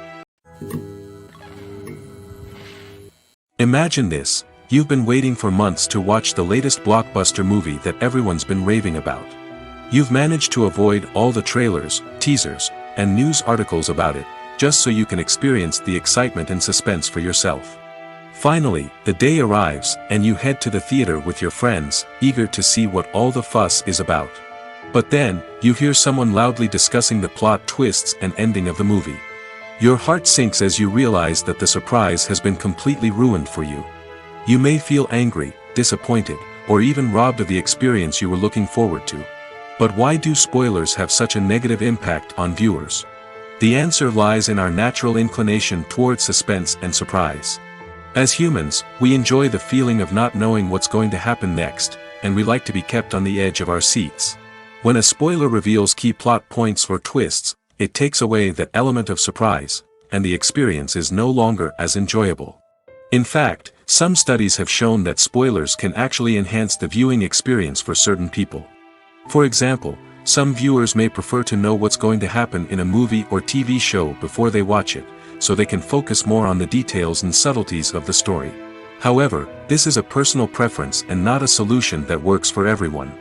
Imagine this: you've been waiting for months to watch the latest blockbuster movie that everyone's been raving about. You've managed to avoid all the trailers, teasers, and news articles about it, just so you can experience the excitement and suspense for yourself. Finally, the day arrives, and you head to the theater with your friends, eager to see what all the fuss is about. But then, you hear someone loudly discussing the plot twists and ending of the movie. Your heart sinks as you realize that the surprise has been completely ruined for you. You may feel angry, disappointed, or even robbed of the experience you were looking forward to. But why do spoilers have such a negative impact on viewers? The answer lies in our natural inclination toward suspense and surprise. As humans, we enjoy the feeling of not knowing what's going to happen next, and we like to be kept on the edge of our seats. When a spoiler reveals key plot points or twists, it takes away that element of surprise, and the experience is no longer as enjoyable. In fact, some studies have shown that spoilers can actually enhance the viewing experience for certain people. For example, some viewers may prefer to know what's going to happen in a movie or TV show before they watch it, so they can focus more on the details and subtleties of the story. However, this is a personal preference and not a solution that works for everyone.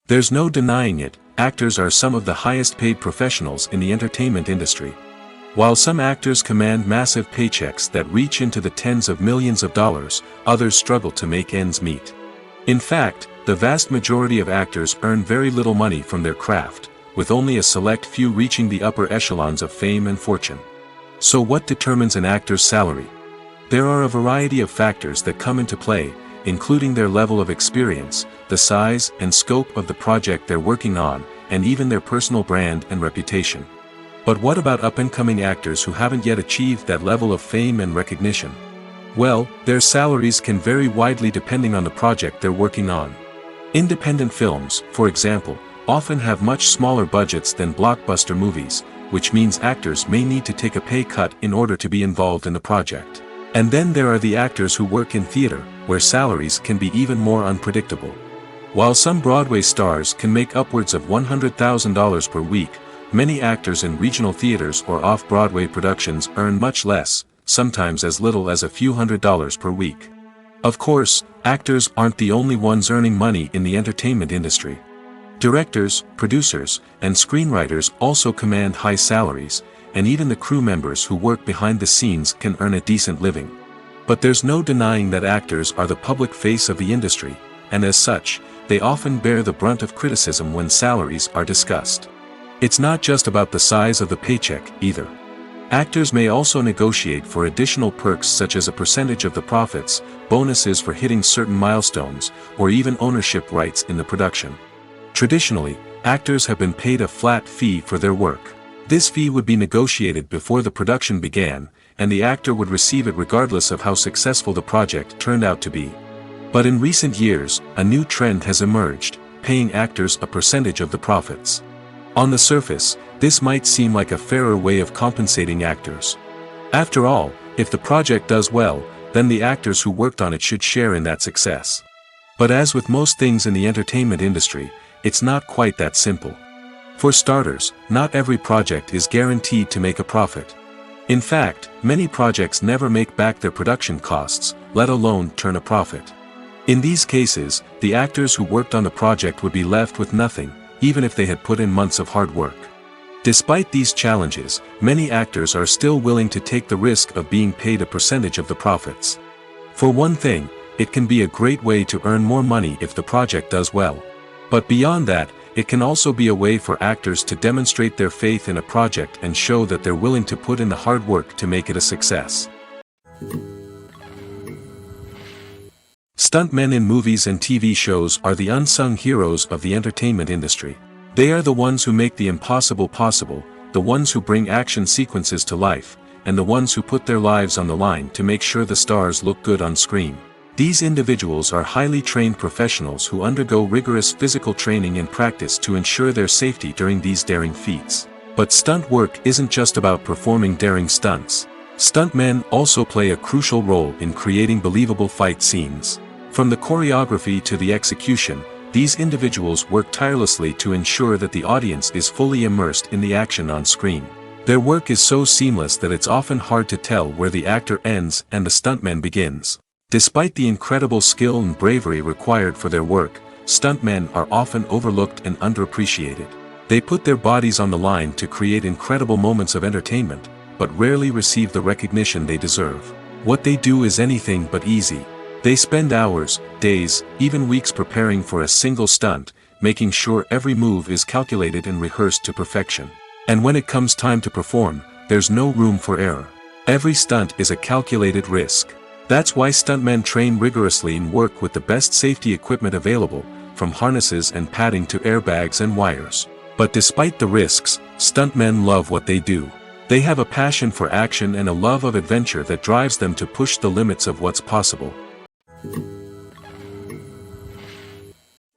There's no denying it, actors are some of the highest paid professionals in the entertainment industry. While some actors command massive paychecks that reach into the tens of millions of dollars, others struggle to make ends meet. In fact, the vast majority of actors earn very little money from their craft, with only a select few reaching the upper echelons of fame and fortune. So what determines an actor's salary? There are a variety of factors that come into play, including their level of experience, the size and scope of the project they're working on, and even their personal brand and reputation. But what about up-and-coming actors who haven't yet achieved that level of fame and recognition? Well, their salaries can vary widely depending on the project they're working on. Independent films, for example, often have much smaller budgets than blockbuster movies, which means actors may need to take a pay cut in order to be involved in the project. And then there are the actors who work in theater, where salaries can be even more unpredictable. While some Broadway stars can make upwards of $100,000 per week, many actors in regional theaters or off-Broadway productions earn much less, sometimes as little as a few $100s per week. Of course, actors aren't the only ones earning money in the entertainment industry. Directors, producers, and screenwriters also command high salaries, and even the crew members who work behind the scenes can earn a decent living. But there's no denying that actors are the public face of the industry, and as such, they often bear the brunt of criticism when salaries are discussed. It's not just about the size of the paycheck, either. Actors may also negotiate for additional perks such as a percentage of the profits, bonuses for hitting certain milestones, or even ownership rights in the production. Traditionally, actors have been paid a flat fee for their work. This fee would be negotiated before the production began, and the actor would receive it regardless of how successful the project turned out to be. But in recent years, a new trend has emerged, paying actors a percentage of the profits. On the surface, this might seem like a fairer way of compensating actors. After all, if the project does well, then the actors who worked on it should share in that success. But as with most things in the entertainment industry, it's not quite that simple. For starters, not every project is guaranteed to make a profit. In fact, many projects never make back their production costs, let alone turn a profit. In these cases, the actors who worked on the project would be left with nothing, even if they had put in months of hard work. Despite these challenges, many actors are still willing to take the risk of being paid a percentage of the profits. For one thing, it can be a great way to earn more money if the project does well. But beyond that, it can also be a way for actors to demonstrate their faith in a project and show that they're willing to put in the hard work to make it a success. Stuntmen in movies and TV shows are the unsung heroes of the entertainment industry. They are the ones who make the impossible possible, the ones who bring action sequences to life, and the ones who put their lives on the line to make sure the stars look good on screen. These individuals are highly trained professionals who undergo rigorous physical training and practice to ensure their safety during these daring feats. But stunt work isn't just about performing daring stunts. Stuntmen also play a crucial role in creating believable fight scenes. From the choreography to the execution, these individuals work tirelessly to ensure that the audience is fully immersed in the action on screen. Their work is so seamless that it's often hard to tell where the actor ends and the stuntman begins. Despite the incredible skill and bravery required for their work, stuntmen are often overlooked and underappreciated. They put their bodies on the line to create incredible moments of entertainment, but rarely receive the recognition they deserve. What they do is anything but easy. They spend hours, days, even weeks preparing for a single stunt, making sure every move is calculated and rehearsed to perfection. And when it comes time to perform, there's no room for error. Every stunt is a calculated risk. That's why stuntmen train rigorously and work with the best safety equipment available, from harnesses and padding to airbags and wires. But despite the risks, stuntmen love what they do. They have a passion for action and a love of adventure that drives them to push the limits of what's possible.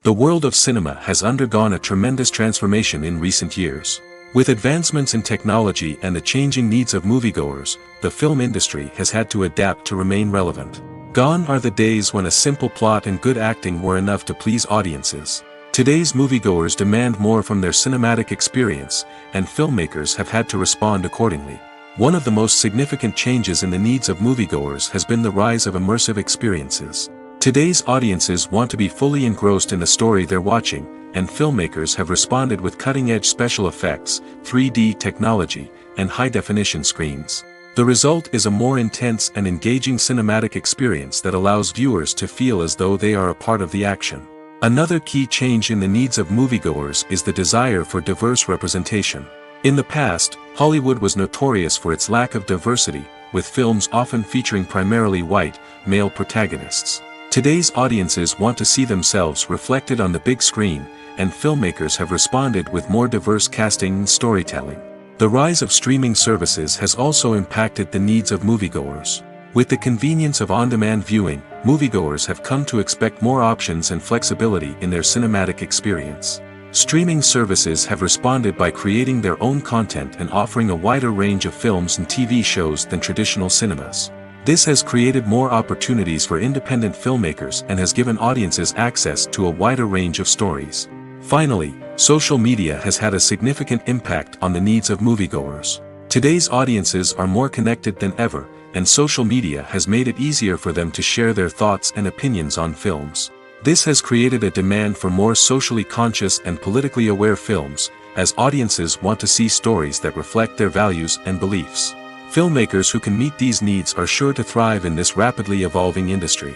The world of cinema has undergone a tremendous transformation in recent years. With advancements in technology and the changing needs of moviegoers, the film industry has had to adapt to remain relevant. Gone are the days when a simple plot and good acting were enough to please audiences. Today's moviegoers demand more from their cinematic experience, and filmmakers have had to respond accordingly. One of the most significant changes in the needs of moviegoers has been the rise of immersive experiences. Today's audiences want to be fully engrossed in the story they're watching, and filmmakers have responded with cutting-edge special effects, 3D technology, and high-definition screens. The result is a more intense and engaging cinematic experience that allows viewers to feel as though they are a part of the action. Another key change in the needs of moviegoers is the desire for diverse representation. In the past, Hollywood was notorious for its lack of diversity, with films often featuring primarily white, male protagonists. Today's audiences want to see themselves reflected on the big screen, and filmmakers have responded with more diverse casting and storytelling. The rise of streaming services has also impacted the needs of moviegoers. With the convenience of on-demand viewing, moviegoers have come to expect more options and flexibility in their cinematic experience. Streaming services have responded by creating their own content and offering a wider range of films and TV shows than traditional cinemas. This has created more opportunities for independent filmmakers and has given audiences access to a wider range of stories. Finally, social media has had a significant impact on the needs of moviegoers. Today's audiences are more connected than ever, and social media has made it easier for them to share their thoughts and opinions on films. This has created a demand for more socially conscious and politically aware films, as audiences want to see stories that reflect their values and beliefs. Filmmakers who can meet these needs are sure to thrive in this rapidly evolving industry.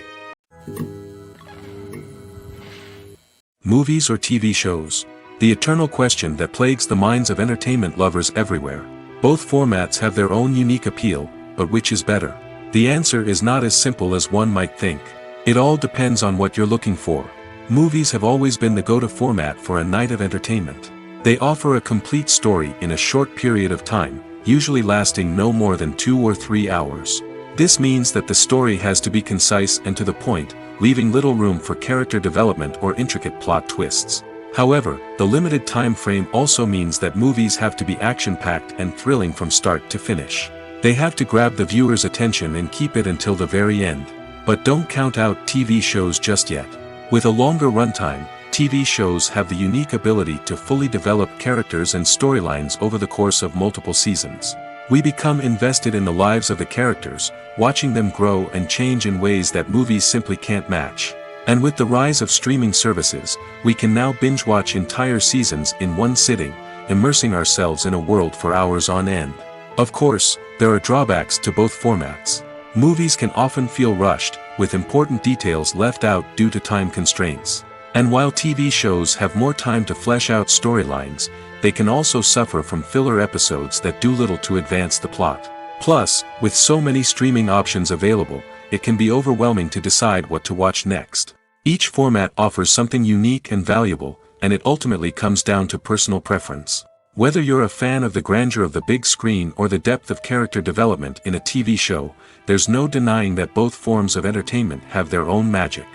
Movies or TV shows? The eternal question that plagues the minds of entertainment lovers everywhere. Both formats have their own unique appeal, but which is better? The answer is not as simple as one might think. It all depends on what you're looking for. Movies have always been the go-to format for a night of entertainment. They offer a complete story in a short period of time, usually lasting no more than 2 or 3 hours. This means that the story has to be concise and to the point, leaving little room for character development or intricate plot twists. However, the limited time frame also means that movies have to be action-packed and thrilling from start to finish. They have to grab the viewer's attention and keep it until the very end. But don't count out TV shows just yet. With a longer runtime, TV shows have the unique ability to fully develop characters and storylines over the course of multiple seasons. We become invested in the lives of the characters, watching them grow and change in ways that movies simply can't match. And with the rise of streaming services, we can now binge-watch entire seasons in one sitting, immersing ourselves in a world for hours on end. Of course, there are drawbacks to both formats. Movies can often feel rushed, with important details left out due to time constraints. And while TV shows have more time to flesh out storylines, they can also suffer from filler episodes that do little to advance the plot. Plus, with so many streaming options available, it can be overwhelming to decide what to watch next. Each format offers something unique and valuable, and it ultimately comes down to personal preference. Whether you're a fan of the grandeur of the big screen or the depth of character development in a TV show, there's no denying that both forms of entertainment have their own magic.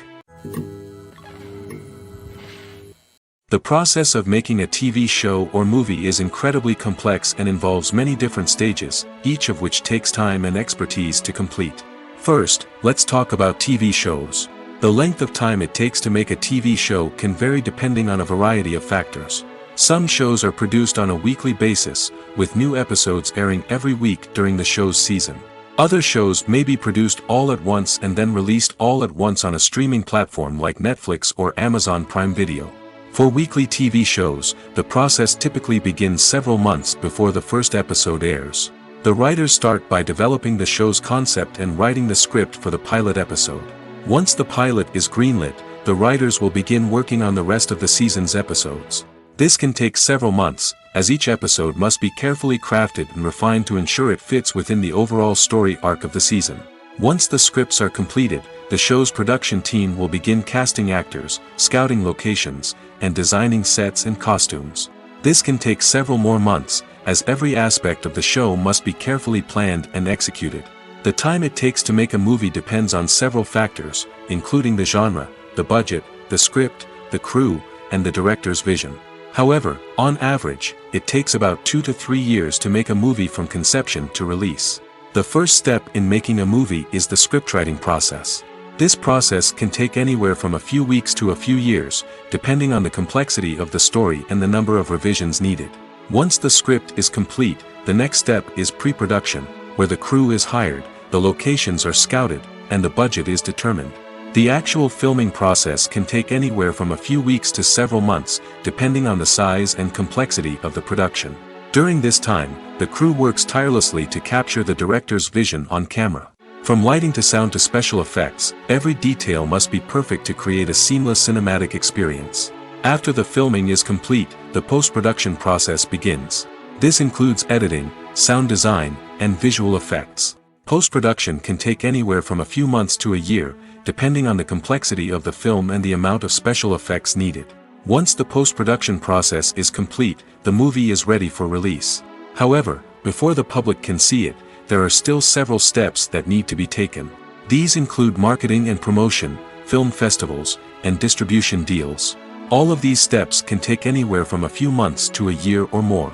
The process of making a TV show or movie is incredibly complex and involves many different stages, each of which takes time and expertise to complete. First, let's talk about TV shows. The length of time it takes to make a TV show can vary depending on a variety of factors. Some shows are produced on a weekly basis, with new episodes airing every week during the show's season. Other shows may be produced all at once and then released all at once on a streaming platform like Netflix or Amazon Prime Video. For weekly TV shows, the process typically begins several months before the first episode airs. The writers start by developing the show's concept and writing the script for the pilot episode. Once the pilot is greenlit, the writers will begin working on the rest of the season's episodes. This can take several months, as each episode must be carefully crafted and refined to ensure it fits within the overall story arc of the season. Once the scripts are completed, the show's production team will begin casting actors, scouting locations, and designing sets and costumes. This can take several more months, as every aspect of the show must be carefully planned and executed. The time it takes to make a movie depends on several factors, including the genre, the budget, the script, the crew, and the director's vision. However, on average, it takes about 2 to 3 years to make a movie from conception to release. The first step in making a movie is the scriptwriting process. This process can take anywhere from a few weeks to a few years, depending on the complexity of the story and the number of revisions needed. Once the script is complete, the next step is pre-production, where the crew is hired, the locations are scouted, and the budget is determined. The actual filming process can take anywhere from a few weeks to several months, depending on the size and complexity of the production. During this time, the crew works tirelessly to capture the director's vision on camera. From lighting to sound to special effects, every detail must be perfect to create a seamless cinematic experience. After the filming is complete, the post-production process begins. This includes editing, sound design, and visual effects. Post-production can take anywhere from a few months to a year, depending on the complexity of the film and the amount of special effects needed. Once the post-production process is complete, the movie is ready for release. However, before the public can see it, there are still several steps that need to be taken. These include marketing and promotion, film festivals, and distribution deals. All of these steps can take anywhere from a few months to a year or more.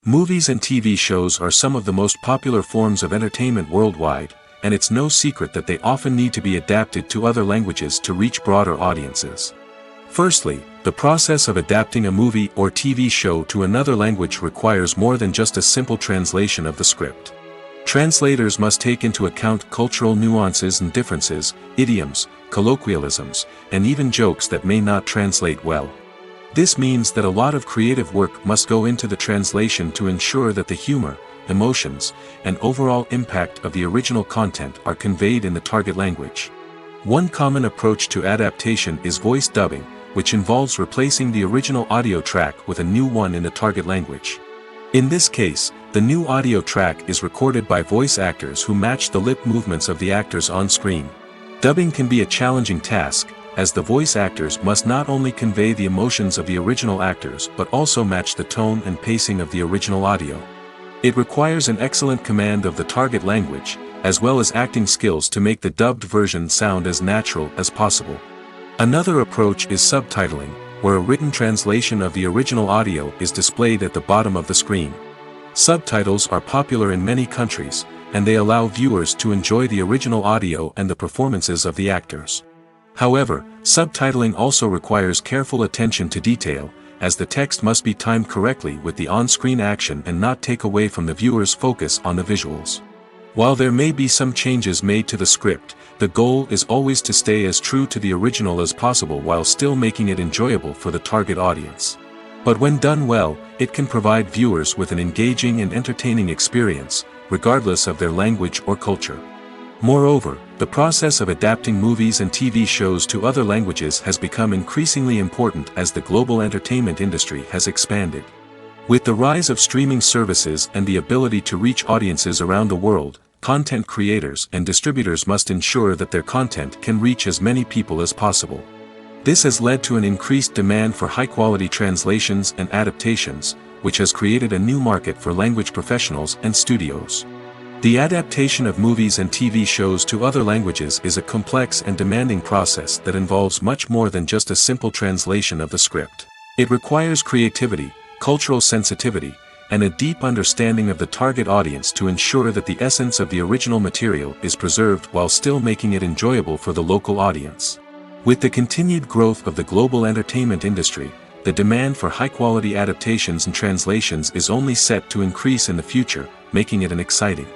Movies and TV shows are some of the most popular forms of entertainment worldwide, and it's no secret that they often need to be adapted to other languages to reach broader audiences. Firstly, the process of adapting a movie or TV show to another language requires more than just a simple translation of the script. Translators must take into account cultural nuances and differences, idioms, colloquialisms, and even jokes that may not translate well. This means that a lot of creative work must go into the translation to ensure that the humor, emotions, and overall impact of the original content are conveyed in the target language. One common approach to adaptation is voice dubbing, which involves replacing the original audio track with a new one in the target language. In this case, the new audio track is recorded by voice actors who match the lip movements of the actors on screen. Dubbing can be a challenging task, as the voice actors must not only convey the emotions of the original actors but also match the tone and pacing of the original audio. It requires an excellent command of the target language, as well as acting skills to make the dubbed version sound as natural as possible. Another approach is subtitling, where a written translation of the original audio is displayed at the bottom of the screen. Subtitles are popular in many countries, and they allow viewers to enjoy the original audio and the performances of the actors. However, subtitling also requires careful attention to detail, as the text must be timed correctly with the on-screen action and not take away from the viewer's focus on the visuals. While there may be some changes made to the script, the goal is always to stay as true to the original as possible while still making it enjoyable for the target audience. But when done well, it can provide viewers with an engaging and entertaining experience, regardless of their language or culture. Moreover, the process of adapting movies and TV shows to other languages has become increasingly important as the global entertainment industry has expanded. With the rise of streaming services and the ability to reach audiences around the world, content creators and distributors must ensure that their content can reach as many people as possible. This has led to an increased demand for high-quality translations and adaptations, which has created a new market for language professionals and studios. The adaptation of movies and TV shows to other languages is a complex and demanding process that involves much more than just a simple translation of the script. It requires creativity, cultural sensitivity, and a deep understanding of the target audience to ensure that the essence of the original material is preserved while still making it enjoyable for the local audience. With the continued growth of the global entertainment industry, the demand for high-quality adaptations and translations is only set to increase in the future, making it an exciting.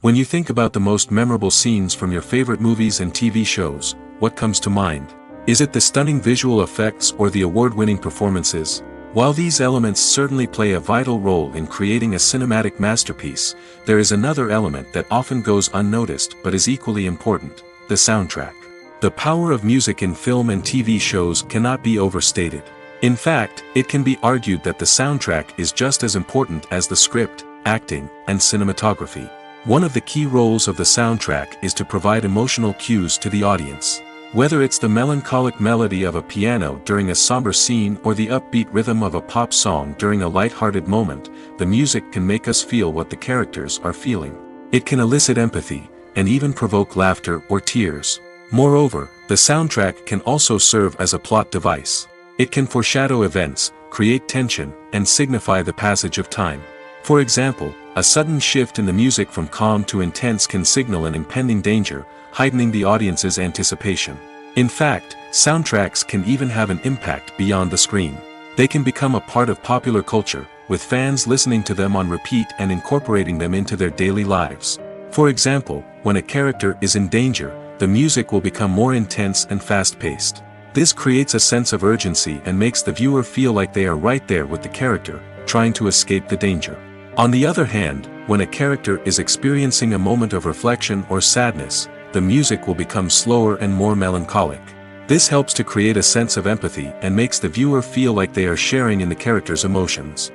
When you think about the most memorable scenes from your favorite movies and TV shows, what comes to mind? Is it the stunning visual effects or the award-winning performances? While these elements certainly play a vital role in creating a cinematic masterpiece, there is another element that often goes unnoticed but is equally important: the soundtrack. The power of music in film and TV shows cannot be overstated. In fact, it can be argued that the soundtrack is just as important as the script, acting, and cinematography. One of the key roles of the soundtrack is to provide emotional cues to the audience. Whether it's the melancholic melody of a piano during a somber scene or the upbeat rhythm of a pop song during a light-hearted moment, the music can make us feel what the characters are feeling. It can elicit empathy, and even provoke laughter or tears. Moreover, the soundtrack can also serve as a plot device. It can foreshadow events, create tension, and signify the passage of time. For example, a sudden shift in the music from calm to intense can signal an impending danger, heightening the audience's anticipation. In fact, soundtracks can even have an impact beyond the screen. They can become a part of popular culture, with fans listening to them on repeat and incorporating them into their daily lives. For example, when a character is in danger, the music will become more intense and fast-paced. This creates a sense of urgency and makes the viewer feel like they are right there with the character, trying to escape the danger. On the other hand, when a character is experiencing a moment of reflection or sadness, the music will become slower and more melancholic. This helps to create a sense of empathy and makes the viewer feel like they are sharing in the character's emotions.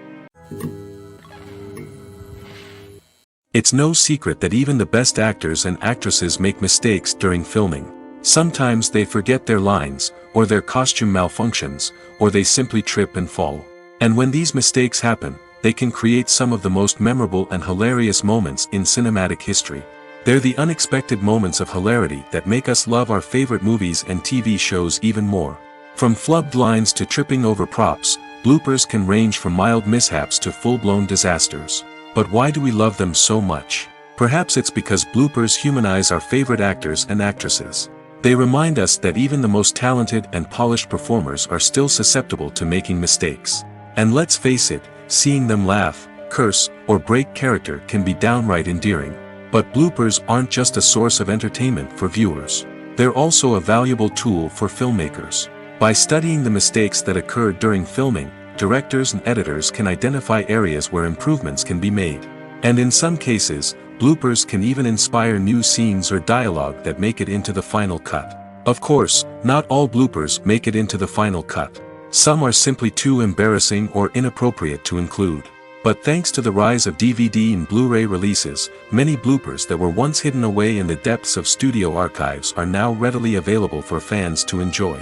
It's no secret that even the best actors and actresses make mistakes during filming. Sometimes they forget their lines, or their costume malfunctions, or they simply trip and fall. And when these mistakes happen, they can create some of the most memorable and hilarious moments in cinematic history. They're the unexpected moments of hilarity that make us love our favorite movies and TV shows even more. From flubbed lines to tripping over props, bloopers can range from mild mishaps to full-blown disasters. But why do we love them so much? Perhaps it's because bloopers humanize our favorite actors and actresses. They remind us that even the most talented and polished performers are still susceptible to making mistakes. And let's face it, seeing them laugh, curse, or break character can be downright endearing. But bloopers aren't just a source of entertainment for viewers. They're also a valuable tool for filmmakers. By studying the mistakes that occurred during filming, directors and editors can identify areas where improvements can be made. And in some cases, bloopers can even inspire new scenes or dialogue that make it into the final cut. Of course, not all bloopers make it into the final cut. Some are simply too embarrassing or inappropriate to include. But thanks to the rise of DVD and Blu-ray releases, many bloopers that were once hidden away in the depths of studio archives are now readily available for fans to enjoy.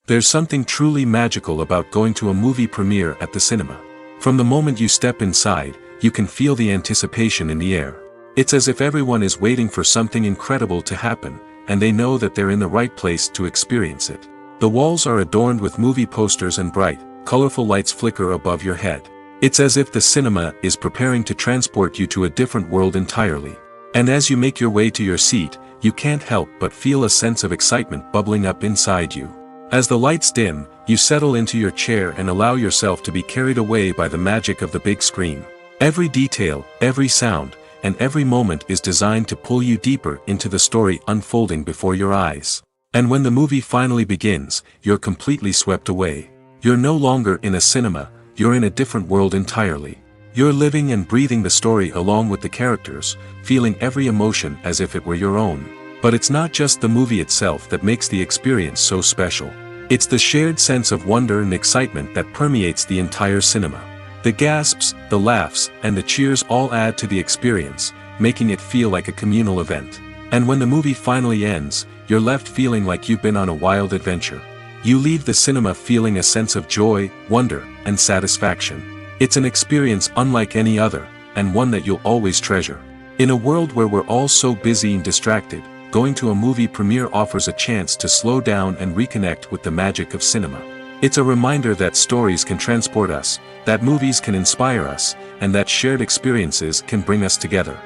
There's something truly magical about going to a movie premiere at the cinema. From the moment you step inside, you can feel the anticipation in the air. It's as if everyone is waiting for something incredible to happen, and they know that they're in the right place to experience it. The walls are adorned with movie posters and bright, colorful lights flicker above your head. It's as if the cinema is preparing to transport you to a different world entirely. And as you make your way to your seat, you can't help but feel a sense of excitement bubbling up inside you. As the lights dim, you settle into your chair and allow yourself to be carried away by the magic of the big screen. Every detail, every sound, and every moment is designed to pull you deeper into the story unfolding before your eyes. And when the movie finally begins, you're completely swept away. You're no longer in a cinema, you're in a different world entirely. You're living and breathing the story along with the characters, feeling every emotion as if it were your own. But it's not just the movie itself that makes the experience so special. It's the shared sense of wonder and excitement that permeates the entire cinema. The gasps, the laughs, and the cheers all add to the experience, making it feel like a communal event. And when the movie finally ends, you're left feeling like you've been on a wild adventure. You leave the cinema feeling a sense of joy, wonder, and satisfaction. It's an experience unlike any other, and one that you'll always treasure. In a world where we're all so busy and distracted, going to a movie premiere offers a chance to slow down and reconnect with the magic of cinema. It's a reminder that stories can transport us, that movies can inspire us, and that shared experiences can bring us together.